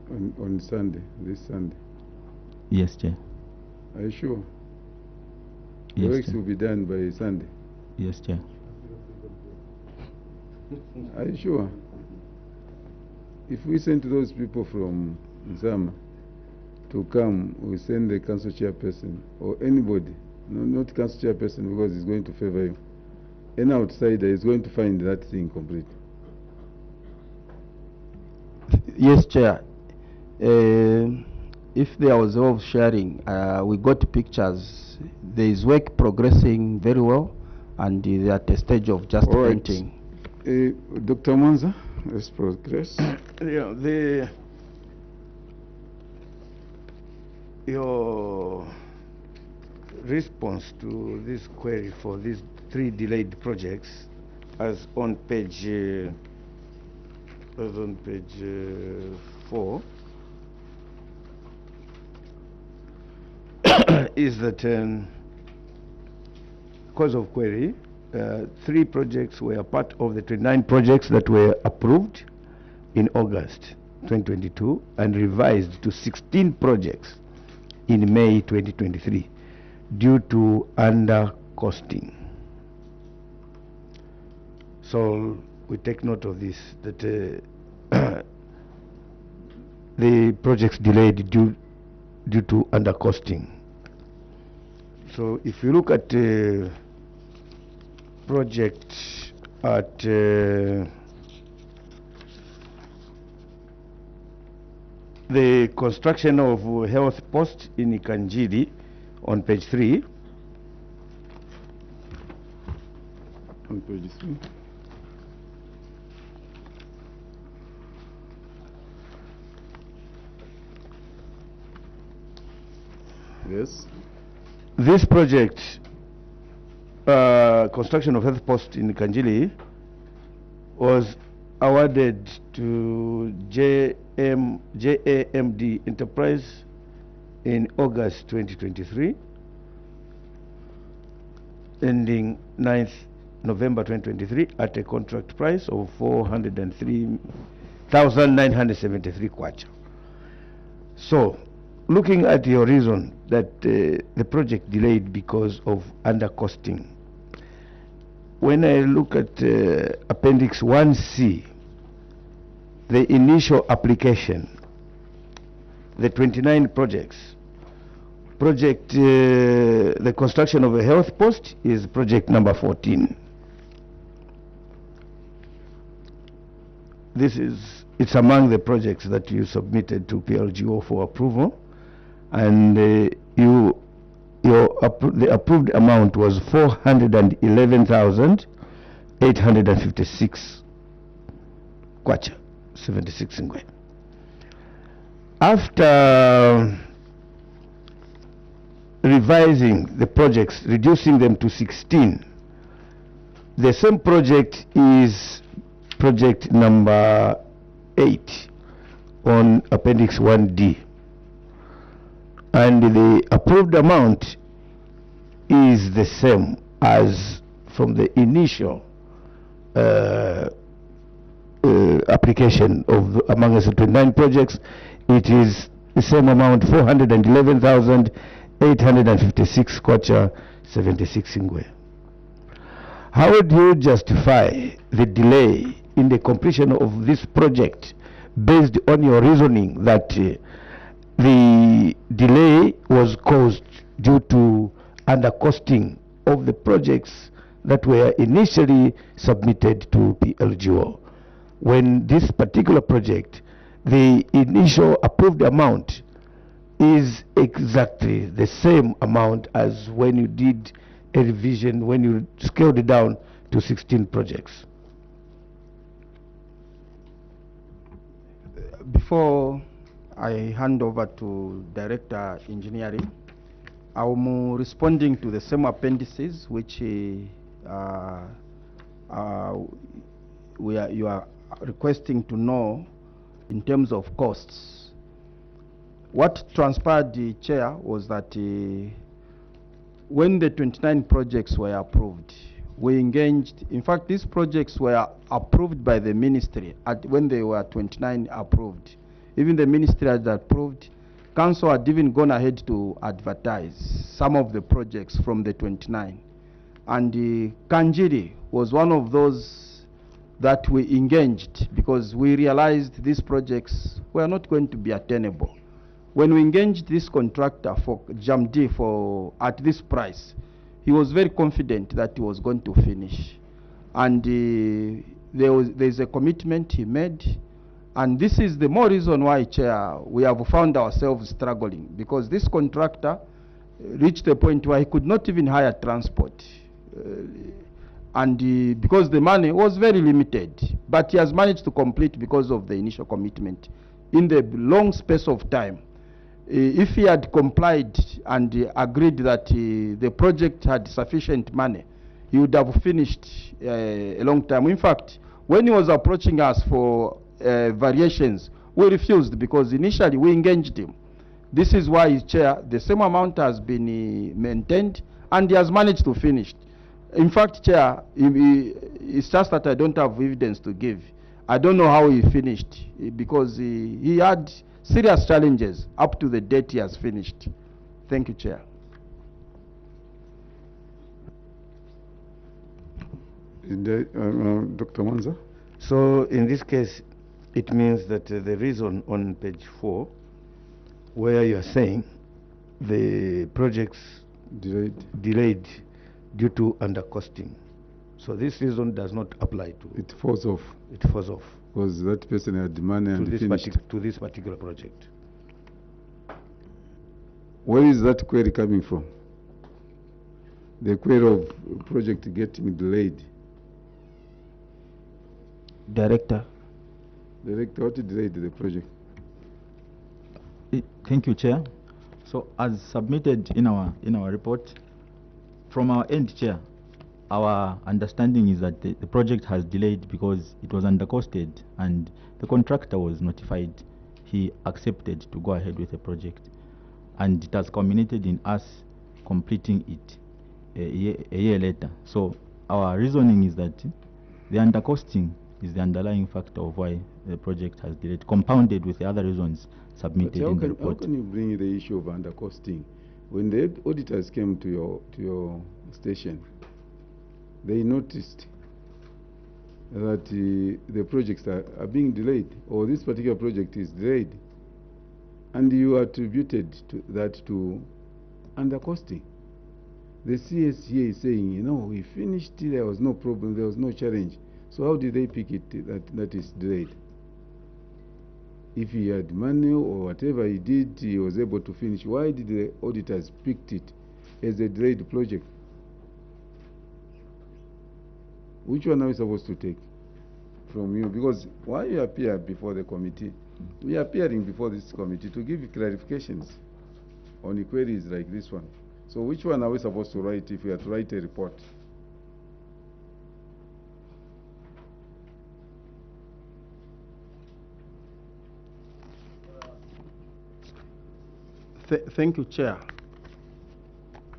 On Sunday, this Sunday. Yes, Chair. Are you sure? The Yes, works Chair. will be done by Sunday. Yes, Chair. Are you sure? If we send those people from NSAMA to come, we send the council chairperson or anybody No, not council chairperson, because it's going to favor you. Any outsider is going to find that thing complete. Yes, Chair. If there was of sharing, we got pictures. There is work progressing very well, and they're at a stage of just All right. painting. Dr. Mwanza, let's progress. Yeah, your response to this query for these 3 delayed projects, as on page 4, is that cause of query, 3 projects were part of the 29 projects that were approved in August 2022 and revised to 16 projects in May 2023 due to under costing. So we take note of this, that the projects delayed due to under costing. So if you look at project at the construction of health post in Kanjili on page 3. On page 3. Yes. This project, construction of health post in Kanjili, was awarded to JAMD Enterprise in August 2023, ending 9th November 2023 at a contract price of 403,973 kwacha. So, looking at your reason that the project delayed because of undercosting, when I look at Appendix 1C, the initial application, the 29 projects, the construction of a health post is project number 14. It's among the projects that you submitted to PLGO for approval, and the approved amount was 411,856 kwacha, 76 ngwe. After revising the projects, reducing them to 16, the same project is project number 8 on Appendix 1D. And the approved amount is the same as from the initial application of among the 29 projects. It is the same amount, 411,856 kwacha, 76 ngwe. How would you justify the delay in the completion of this project based on your reasoning that the delay was caused due to undercosting of the projects that were initially submitted to PLGO, when this particular project, the initial approved amount is exactly the same amount as when you did a revision, when you scaled it down to 16 projects? Before I hand over to Director Engineering, I'm responding to the same appendices which you are requesting to know in terms of costs. What transpired, the Chair, was that when the 29 projects were approved, we engaged. In fact, these projects were approved by the ministry when they were 29 approved. Even the ministry had approved. Council had even gone ahead to advertise some of the projects from the 29. And Kanjiri was one of those that we engaged because we realized these projects were not going to be attainable. when we engaged this contractor for JAMD for at this price, he was very confident that he was going to finish. And there's a commitment he made. And this is the more reason why, Chair, we have found ourselves struggling, because this contractor reached a point where he could not even hire transport. Because the money was very limited, but he has managed to complete because of the initial commitment in the long space of time. If he had complied and agreed that the project had sufficient money, he would have finished a long time. In fact, when he was approaching us for variations, we refused, because initially we engaged him. This is why, Chair, the same amount has been maintained, and he has managed to finish. In fact, Chair, it's just that I don't have evidence to give. I don't know how he finished, because he had serious challenges up to the date he has finished. Thank you, Chair. Dr. Mwanza? So in this case, it means that the reason on page 4, where you are saying the projects delayed due to undercosting. So this reason does not apply to it. Falls off. It falls off. Because that person had money and finished. To this particular project. Where is that query coming from? The query of project getting delayed. Director, what delayed the project? Thank you, Chair. So as submitted in our report, from our end, Chair, our understanding is that the project has delayed because it was undercosted, and the contractor was notified. He accepted to go ahead with the project, and it has culminated in us completing it a year later. So our reasoning is that the undercosting is the underlying factor of why the project has delayed, compounded with the other reasons submitted in the report. How can you bring the issue of undercosting? When the auditors came to your station, they noticed that the projects are being delayed, or this particular project is delayed, and you attributed that to undercosting. The CSCA is saying, you know, we finished, there was no problem, there was no challenge. So how did they pick it that is delayed? If he had money or whatever he did, he was able to finish. Why did the auditors pick it as a delayed project? Which one are we supposed to take from you? Because why you appear before the committee? We are appearing before this committee to give you clarifications on queries like this one. So which one are we supposed to write if we are to write a report? Thank you, Chair.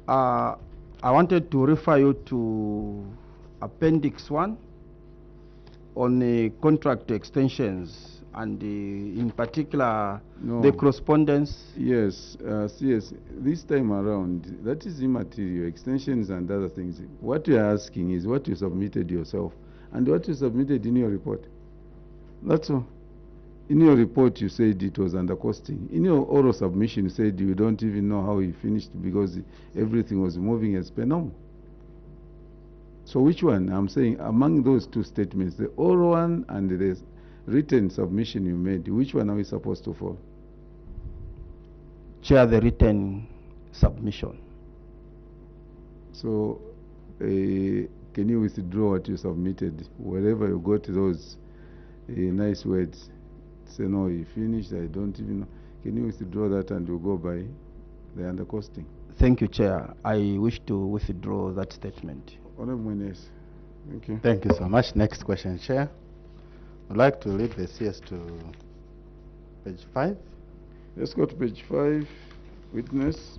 I wanted to refer you to Appendix 1 on the contract extensions, and in particular the correspondence. Yes, yes. This time around, that is immaterial, extensions and other things. What you are asking is what you submitted yourself and what you submitted in your report. That's all. In your report, you said it was undercosting. In your oral submission, you said you don't even know how he finished because everything was moving as per normal. So which one? I'm saying among those two statements, the oral one and the written submission you made, which one are we supposed to follow? Chair, the written submission. So can you withdraw what you submitted? Wherever you got those nice words, say no, he finished, I don't even know. Can you withdraw that and we'll go by the undercosting? Thank you, Chair. I wish to withdraw that statement. Honorable Ines. Thank you. Thank you so much. Next question, Chair. I'd like to lead the CS to page 5. Let's go to page 5. Witness.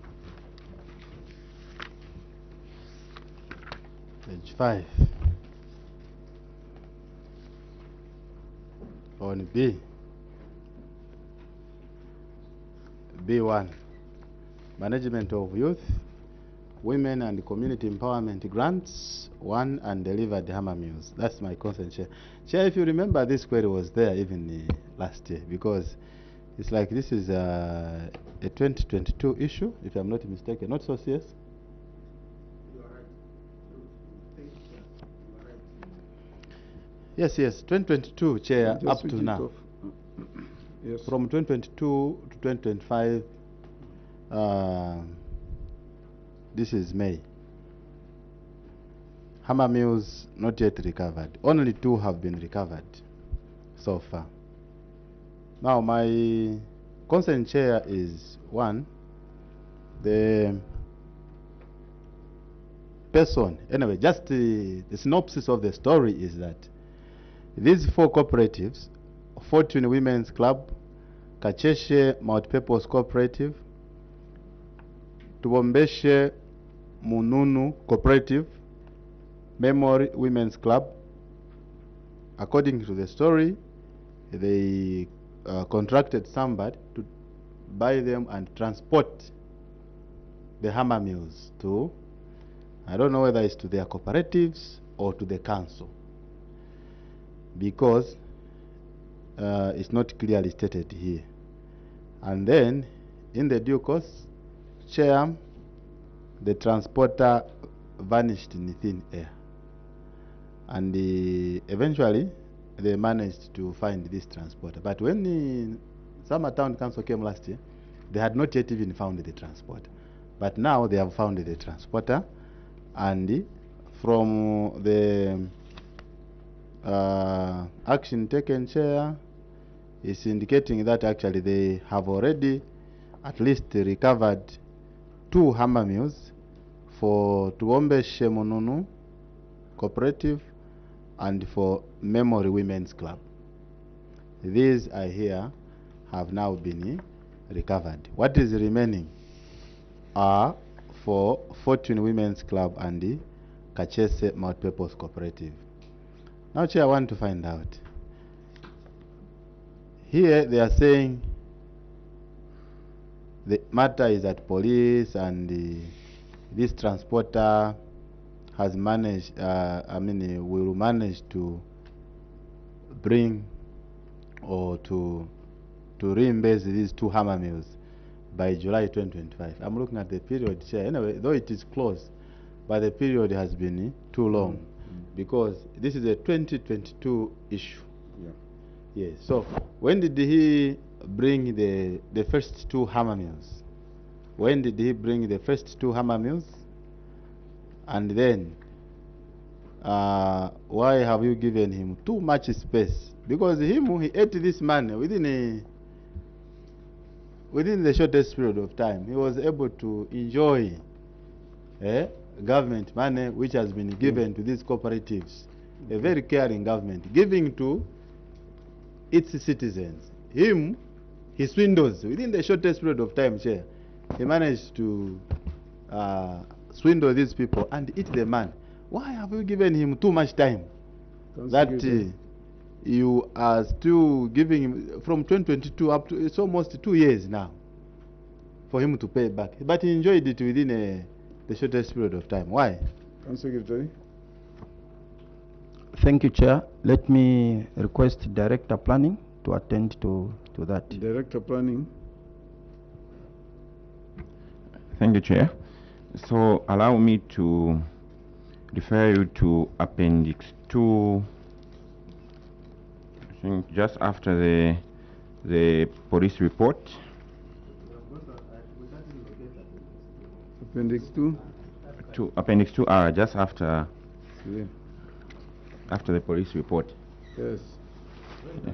Page 5. On B. B1. Management of Youth, Women and Community Empowerment Grants, 1 and delivered hammer mills. That's my concern, Chair. Chair, if you remember, this query was there even last year because It's like this is a 2022 issue, if I'm not mistaken, not so serious. Yes, 2022, Chair, Just up switch to it now. off. Yes. From 2022 to 2025, this is May. Hammer mills not yet recovered. Only 2 have been recovered so far. Now, my concern, Chair, is one, the person. Anyway, just the synopsis of the story is that these 4 cooperatives, Fortune Women's Club, Kacheshe Multipurpose Cooperative, Tubombeshe Mununu Cooperative, Memory Women's Club, according to the story, they contracted somebody to buy them and transport the hammer mills to, I don't know whether it's to their cooperatives or to the council, because it's not clearly stated here. And then, in the due course, Chair, the transporter vanished in thin air. And eventually, they managed to find this transporter. But when the NSAMA Town Council came last year, they had not yet even found the transporter. But now they have found the transporter, and from the action taken, Chair, is indicating that actually they have already at least recovered 2 hammer mills for Tuombe Shemonunu Cooperative and for Memory Women's Club. These, I hear, have now been recovered. What is remaining are for Fortune Women's Club and the Kachese Multipurpose Cooperative. Now, Chair, I want to find out. Here they are saying the matter is at police, and this transporter has managed, will manage to bring or to reimburse these 2 hammer mills by July 2025. I'm looking at the period, Chair. Anyway, though it is close, but the period has been too long, because this is a 2022 issue. Yes. So when did he bring the first 2 hammer mills? When did he bring the first 2 hammer mills? And then why have you given him too much space? Because he ate this money within the shortest period of time. He was able to enjoy government money which has been given to these cooperatives. A very caring government, giving to its citizens. He swindles within the shortest period of time, Chair. He managed to swindle these people and eat the man. Why have you given him too much time? That you are still giving him from 2022 up to, it's almost 2 years now for him to pay back. But he enjoyed it within the shortest period of time. Why? Council Secretary. Thank you, Chair. Let me request Director Planning to attend to that. Director Planning. Thank you, Chair. So allow me to refer you to Appendix 2, I think just after the police report. Appendix 2. Appendix 2 are just after after the police report. Yes. Yeah.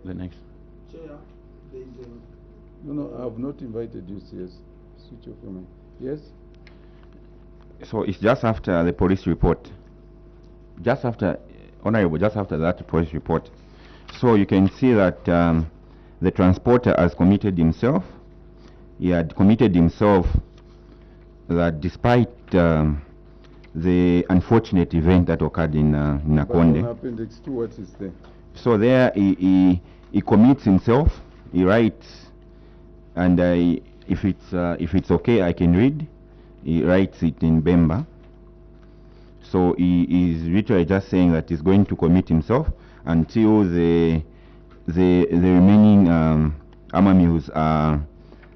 The next. Chair, there is No, I have not invited you, CS. Switch off your mic. Yes? So it's just after the police report. Just after, Honorable, just after that police report. So you can see that the transporter has committed himself. He had committed himself that despite the unfortunate event that occurred in Nakonde. But on Appendix 2, what is there? So there he commits himself. He writes, and if it's okay, I can read. He writes it in Bemba. So he is literally just saying that he's going to commit himself until the remaining armor mills are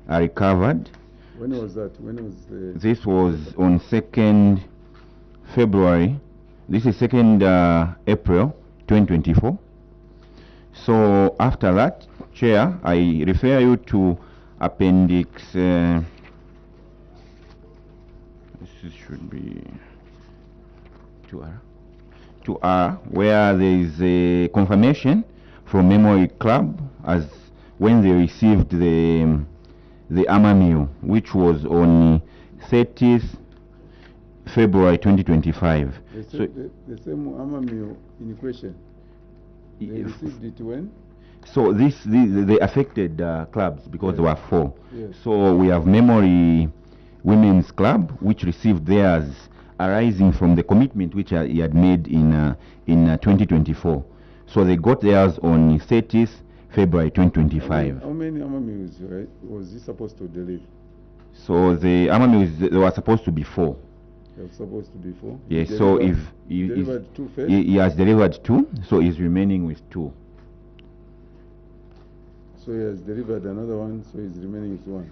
recovered. When was that? When was the... This was on 2nd February. This is 2nd April 2024. So after that, Chair, I refer you to Appendix. This should be 2R, where there is a confirmation from Memory Club as when they received the armor mill, which was on 30th February 2025. The same armor mill in question, they received it when? So the affected clubs, because there were 4. Yes. So we have Memory Women's Club, which received theirs arising from the commitment which he had made in 2024. So they got theirs on 30th February 2025. How many armor mills, right, was he supposed to deliver? So the armor mills, there were supposed to be 4. They were supposed to be 4? Yes, so if he delivered 2 first? he has delivered 2, so he's remaining with 2. So he has delivered another one, so he's remaining with 1.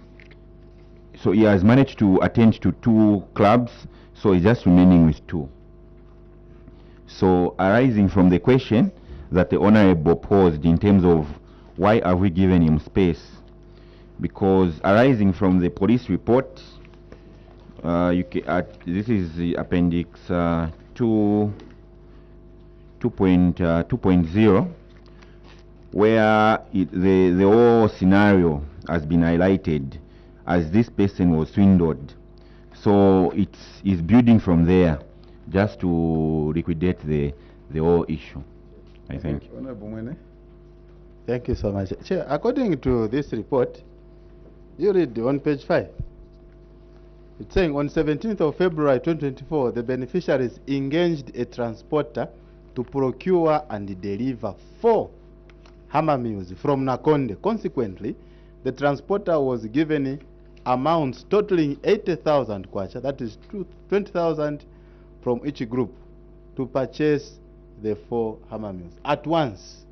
So he has managed to attend to 2 clubs, so he's just remaining with 2. So arising from the question that the Honorable posed in terms of why have we given him space, because arising from the police report, this is the Appendix 2.0, where the whole scenario has been highlighted as this person was swindled. So it's building from there just to liquidate the whole issue. I think. Thank you so much. Chair, according to this report, you read on page 5. It's saying on 17th of February 2024, the beneficiaries engaged a transporter to procure and deliver 4 hammer mills from Nakonde. Consequently, the transporter was given amounts totaling 80,000 kwacha, that is 20,000 from each group, to purchase the 4 hammer mills at once.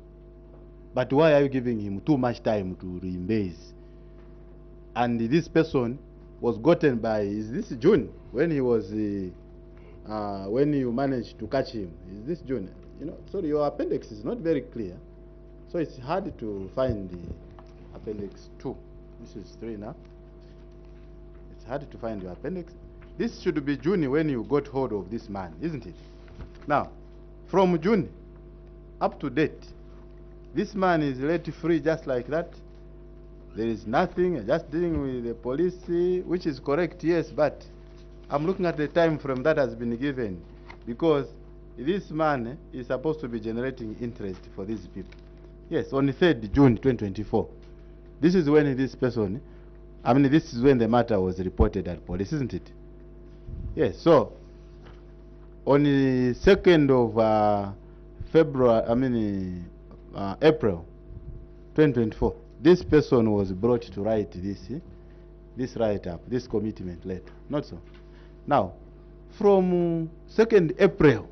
But why are you giving him too much time to reimburse? And this person was gotten by, is this June, when he was when you managed to catch him? Is this June? You know, sorry, your appendix is not very clear, so it's hard to find the appendix 2. This is 3 now. It's hard to find your appendix. This should be June when you got hold of this man, isn't it? Now, from June up to date, this man is let free just like that. There is nothing, just dealing with the police, which is correct, yes, but I'm looking at the time frame that has been given, because this man is supposed to be generating interest for these people. Yes, on the 3rd June 2024. This is when this person, this is when the matter was reported at police, isn't it? Yes, so on the 2nd of April 2024, this person was brought to write this write-up, this commitment letter, not so. Now, from 2nd April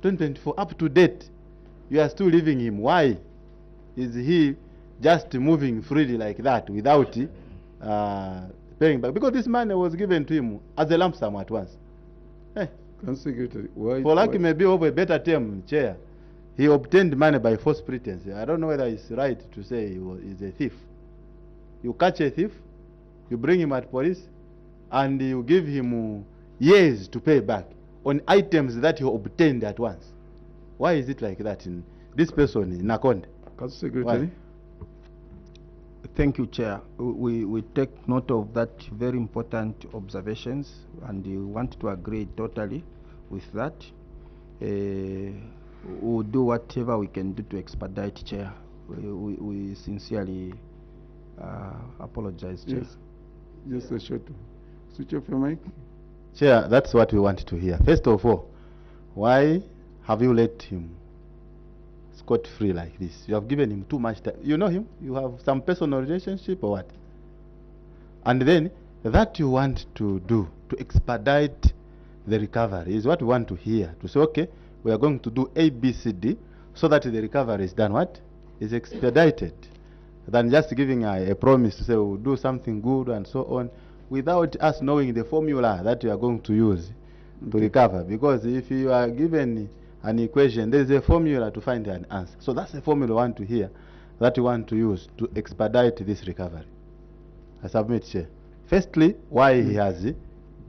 2024 up to date, you are still leaving him. Why is he just moving freely like that without paying back? Because this money was given to him as a lump sum at once. Hey. Secretary, why? For lack maybe of a better term, Chair, he obtained money by false pretense. I don't know whether it's right to say he's a thief. You catch a thief, you bring him at police, and you give him years to pay back on items that he obtained at once. Why is it like that in this person in Nakonde? Secretary. Why? Thank you, Chair. We take note of that very important observations, and we want to agree totally with that. We'll do whatever we can do to expedite, Chair. We sincerely apologize, Chair. Yes. Just a short. Switch off your mic. Chair, that's what we want to hear. First of all, why have you let him scot-free like this? You have given him too much time. You know him? You have some personal relationship or what? And then, that you want to do to expedite the recovery is what we want to hear. To say, okay, we are going to do A, B, C, D, so that the recovery is done what? Is expedited. Than just giving a promise to say we'll do something good and so on, without us knowing the formula that you are going to use to recover. Because if you are given an equation, there is a formula to find an answer. So that's the formula we want to hear, that we want to use to expedite this recovery. I submit, Chair. Firstly, why he has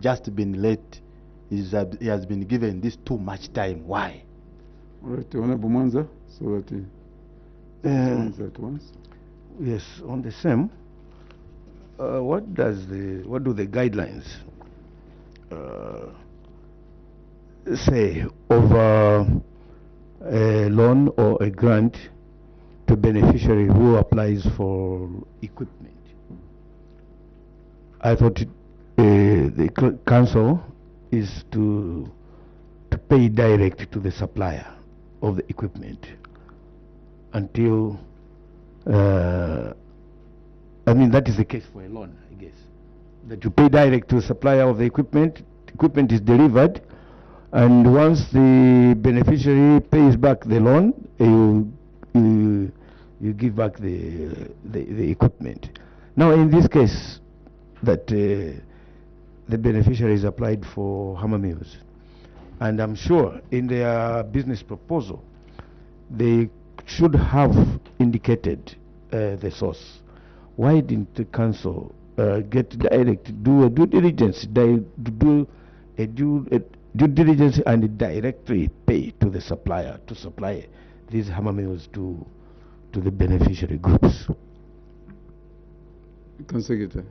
just been late is that he has been given this too much time. Why? All right, Honorable Mwanza, so that he responds at once. Yes, on the same, what do the guidelines say over a loan or a grant to beneficiary who applies for equipment? I thought the council is to pay direct to the supplier of the equipment until I mean, that is the case for a loan, I guess. That you pay direct to the supplier of the equipment is delivered, and once the beneficiary pays back the loan, you give back the equipment. Now, in this case, that the beneficiary is applied for hammer mills, and I'm sure in their business proposal, they should have indicated the source. Why didn't the council get direct, do a due diligence, do a due diligence and directly pay to the supplier to supply these hammer mills to the beneficiary groups? Consecutive.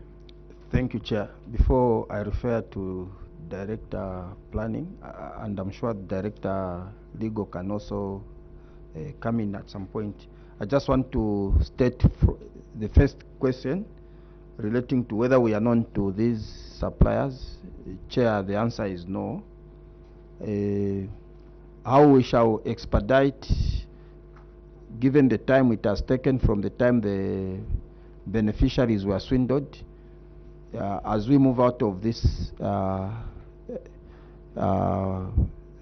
Thank you, Chair. Before I refer to Director Planning, and I'm sure Director Legal can also come in at some point, I just want to state the first question relating to whether we are known to these suppliers. Chair, the answer is no. How we shall expedite, given the time it has taken from the time the beneficiaries were swindled, as we move out of this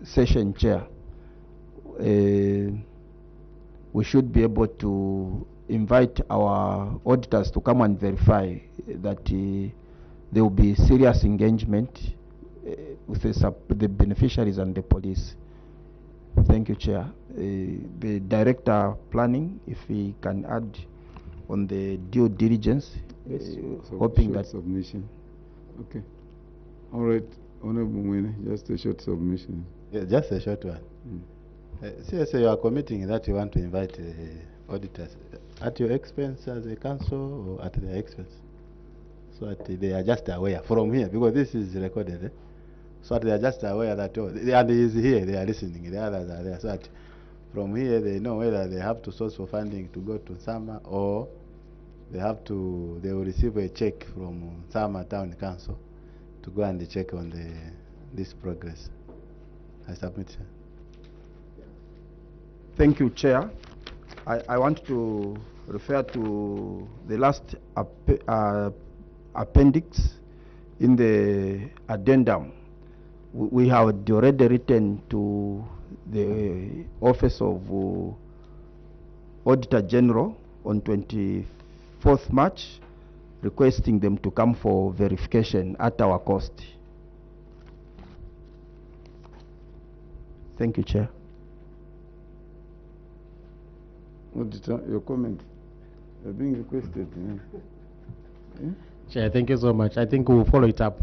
session, Chair, we should be able to invite our auditors to come and verify that there will be serious engagement with the beneficiaries and the police. Thank you, Chair. The Director Planning, if he can add on the due diligence, hoping that submission. Okay. All right, Honorable Mwene, just a short submission. Yeah, just a short one. CSA, you are committing that you want to invite auditors at your expense as a council or at their expense, so that they are just aware from here, because this is recorded, so that they are just aware that, oh, and he is here, they are listening, the others are there, so that from here they know whether they have to source for funding to go to NSAMA, or they will receive a check from NSAMA Town Council to go and check on this progress. I submit, sir. Thank you, Chair. I want to refer to the last appendix in the addendum. We have already written to the Office of Auditor General on 24th March, requesting them to come for verification at our cost. Thank you, Chair. Auditor, your comment. You're being requested. Chair, thank you so much. I think we'll follow it up.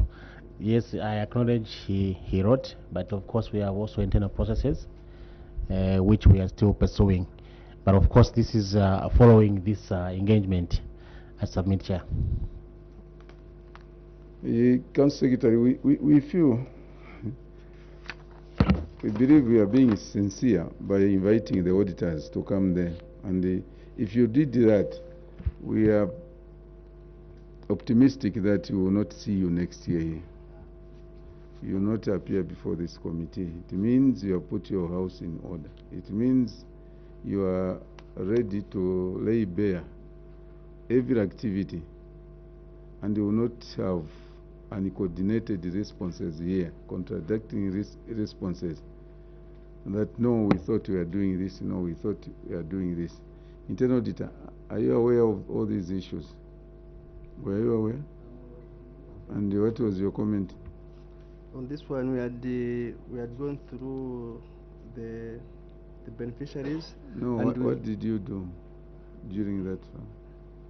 Yes, I acknowledge he wrote, but of course we have also internal processes which we are still pursuing. But of course this is following this engagement. I submit, Chair. Council Secretary, we feel, we believe we are being sincere by inviting the auditors to come there. And if you did that, we are optimistic that we will not see you next year. You will not appear before this committee. It means you have put your house in order. It means you are ready to lay bare every activity, and you will not have uncoordinated responses here, contradicting responses. That no, we thought we were doing this, no, we thought we are doing this. Internal auditor, are you aware of all these issues? Were you aware? And what was your comment? On this one, we had gone through the beneficiaries. No, what did you do during that?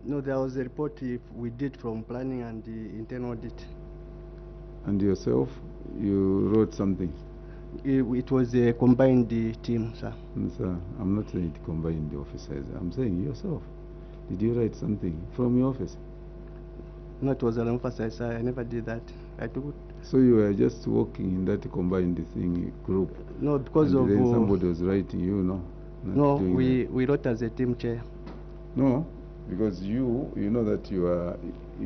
No, there was a report we did from planning and the internal audit. And yourself, you wrote something? It was a combined team, sir. Sir, I'm not saying it combined the officers. I'm saying yourself. Did you write something from your office? No, it was an officer, sir. I never did that. I took it. So you were just working in that combined thing group? No, because and of... then somebody was writing, you know? No, we wrote as a team, chair. No, because you know that you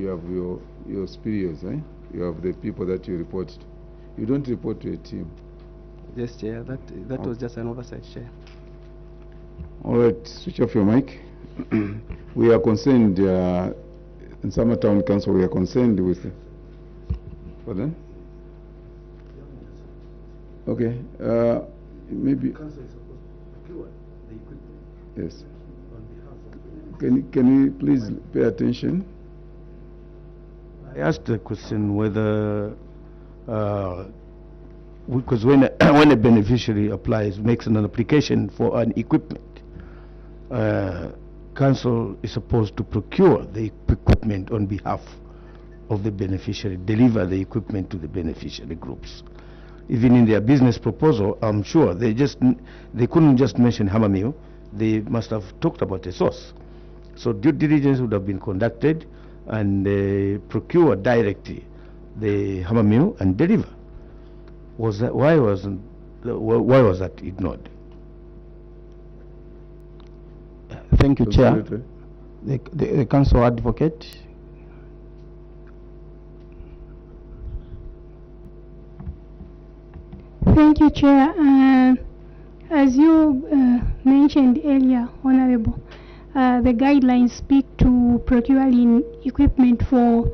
have your superiors, eh? You have the people that you report to. You don't report to a team. Yes, chair. That was just an oversight, chair. All right, switch off your mic. We are concerned, in NSAMA Town Council, we are concerned with... Pardon? Okay, maybe... Yes. Can you please pay attention? I asked the question whether, because when a beneficiary applies, makes an application for an equipment, council is supposed to procure the equipment on behalf of the beneficiary, deliver the equipment to the beneficiary groups. Even in their business proposal, I'm sure they couldn't just mention hammer mill. They must have talked about a source. So due diligence would have been conducted and procure directly the hammer mill and deliver. Why was that ignored? Thank you, Chair. The council advocate. Thank you, Chair. As you mentioned earlier, Honorable, the guidelines speak to procuring equipment for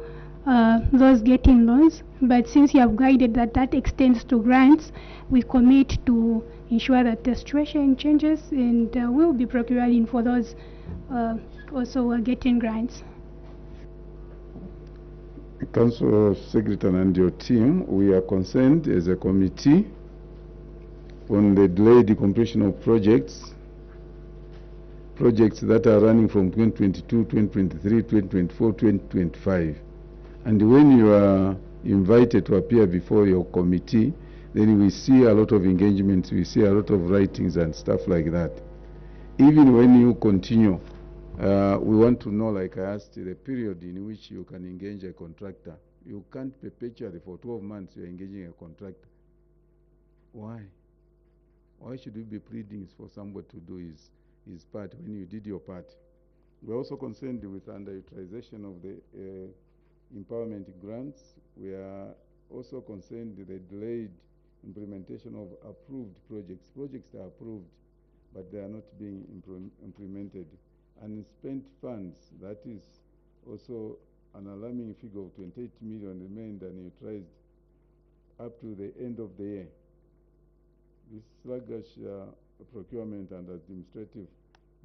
those getting loans, but since you have guided that extends to grants, we commit to ensure that the situation changes, and we'll be procuring for those also getting grants. Council Secretary and your team, we are concerned as a committee on the delayed completion of projects that are running from 2022, 2023, 2024, 2025. And when you are invited to appear before your committee, then we see a lot of engagements, we see a lot of writings and stuff like that. Even when you continue, we want to know, like I asked, the period in which you can engage a contractor. You can't perpetually for 12 months you're engaging a contractor. Why? Why should we be pleading for somebody to do his part when you did your part? We're also concerned with underutilization of the empowerment grants. We are also concerned with the delayed implementation of approved projects. Projects are approved, but they are not being implemented. Unspent funds, that is also an alarming figure of 28 million remained unutilized up to the end of the year. This sluggish procurement and administrative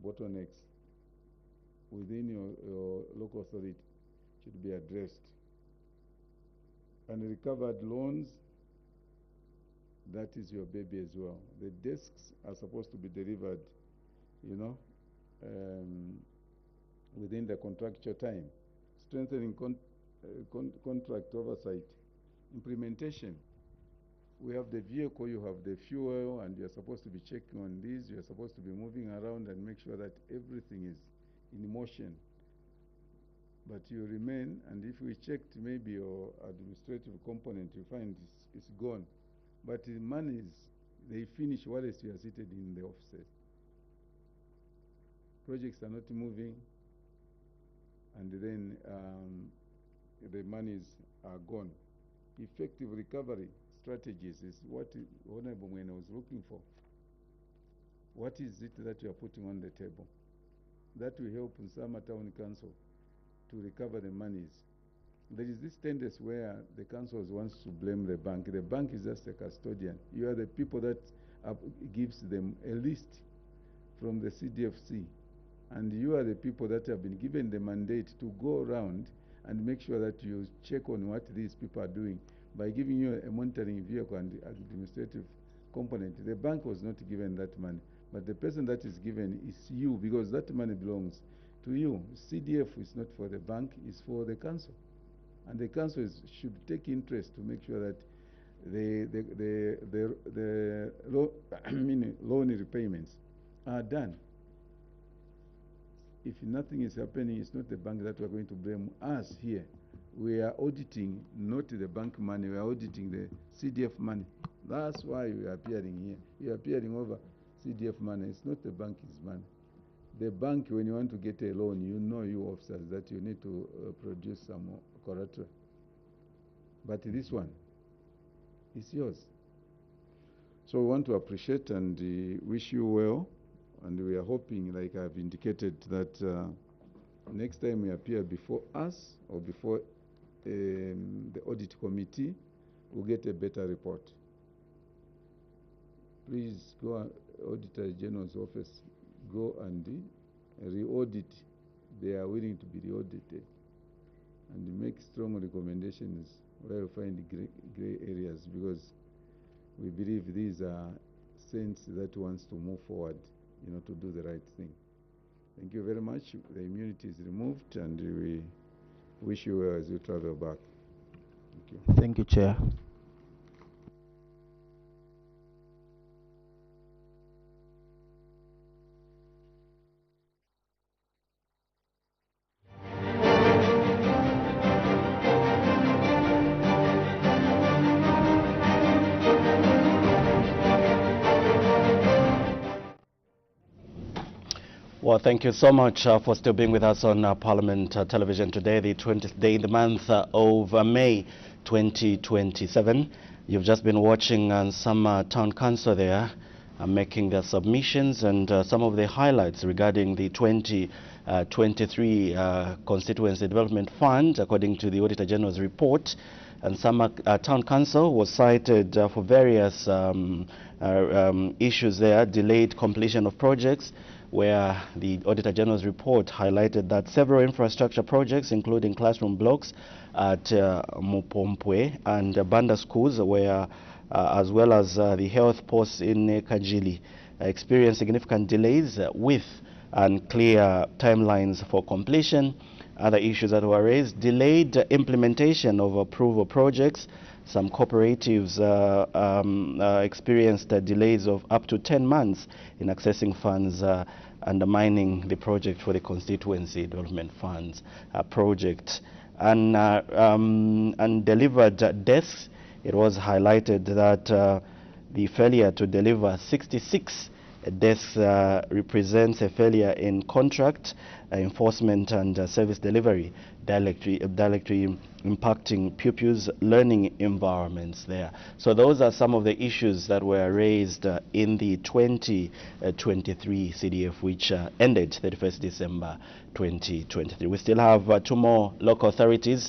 bottlenecks within your local authority should be addressed. And recovered loans, that is your baby as well. The desks are supposed to be delivered, you know, within the contractual time. Strengthening contract oversight. Implementation. We have the vehicle, you have the fuel, and you're supposed to be checking on these. You're supposed to be moving around and make sure that everything is in motion. But you remain, and if we checked maybe your administrative component, you find it's gone. But the monies, they finish while you are seated in the offices. Projects are not moving, and then the monies are gone. Effective recovery strategies is what Honorable Mwene was looking for. What is it that you are putting on the table that will help NSAMA Town Council to recover the monies? there is this tendency where the council wants to blame the bank. The bank is just a custodian. You are the people that gives them a list from the CDFC. And you are the people that have been given the mandate to go around and make sure that you check on what these people are doing by giving you a monitoring vehicle and the administrative component. The bank was not given that money, but the person that is given is you, because that money belongs to you. CDF is not for the bank, it's for the council. And the council should take interest to make sure that the loan repayments are done. If nothing is happening, it's not the bank that we're going to blame. Us here, we are auditing not the bank money, we are auditing the CDF money. That's why we are appearing here. We are appearing over CDF money. It's not the bank's money. The bank, when you want to get a loan, you know, you officers, that you need to produce some collateral. But this one is yours. So we want to appreciate and wish you well. And we are hoping, like I've indicated, that next time we appear before us or before the audit committee, we'll get a better report. Please go, Auditor General's office, go and re-audit. They are willing to be re-audited, and make strong recommendations where we find gray areas, because we believe these are saints that wants to move forward, you know, to do the right thing. Thank you very much. The immunity is removed, and we wish you well as you travel back. Thank you. Thank you, Chair. Well, thank you so much for still being with us on Parliament Television today, the 20th day in the month of May 2027. You've just been watching NSAMA Town Council there making their submissions and some of the highlights regarding the 2023 Constituency Development Fund, according to the Auditor General's report. And some Town Council was cited for various issues there, delayed completion of projects, where the Auditor General's report highlighted that several infrastructure projects, including classroom blocks at Mupompwe and Banda schools, where as well as the health posts in Kajili, experienced significant delays with unclear timelines for completion. Other issues that were raised: delayed implementation of approval projects. Some cooperatives experienced delays of up to 10 months in accessing funds, undermining the project for the Constituency Development Funds project. And delivered desks, it was highlighted that the failure to deliver 66 desks represents a failure in contract enforcement and service delivery, directly impacting pupils' learning environments there. So those are some of the issues that were raised in the 2023 CDF, which ended 31st December 2023. We still have 2 more local authorities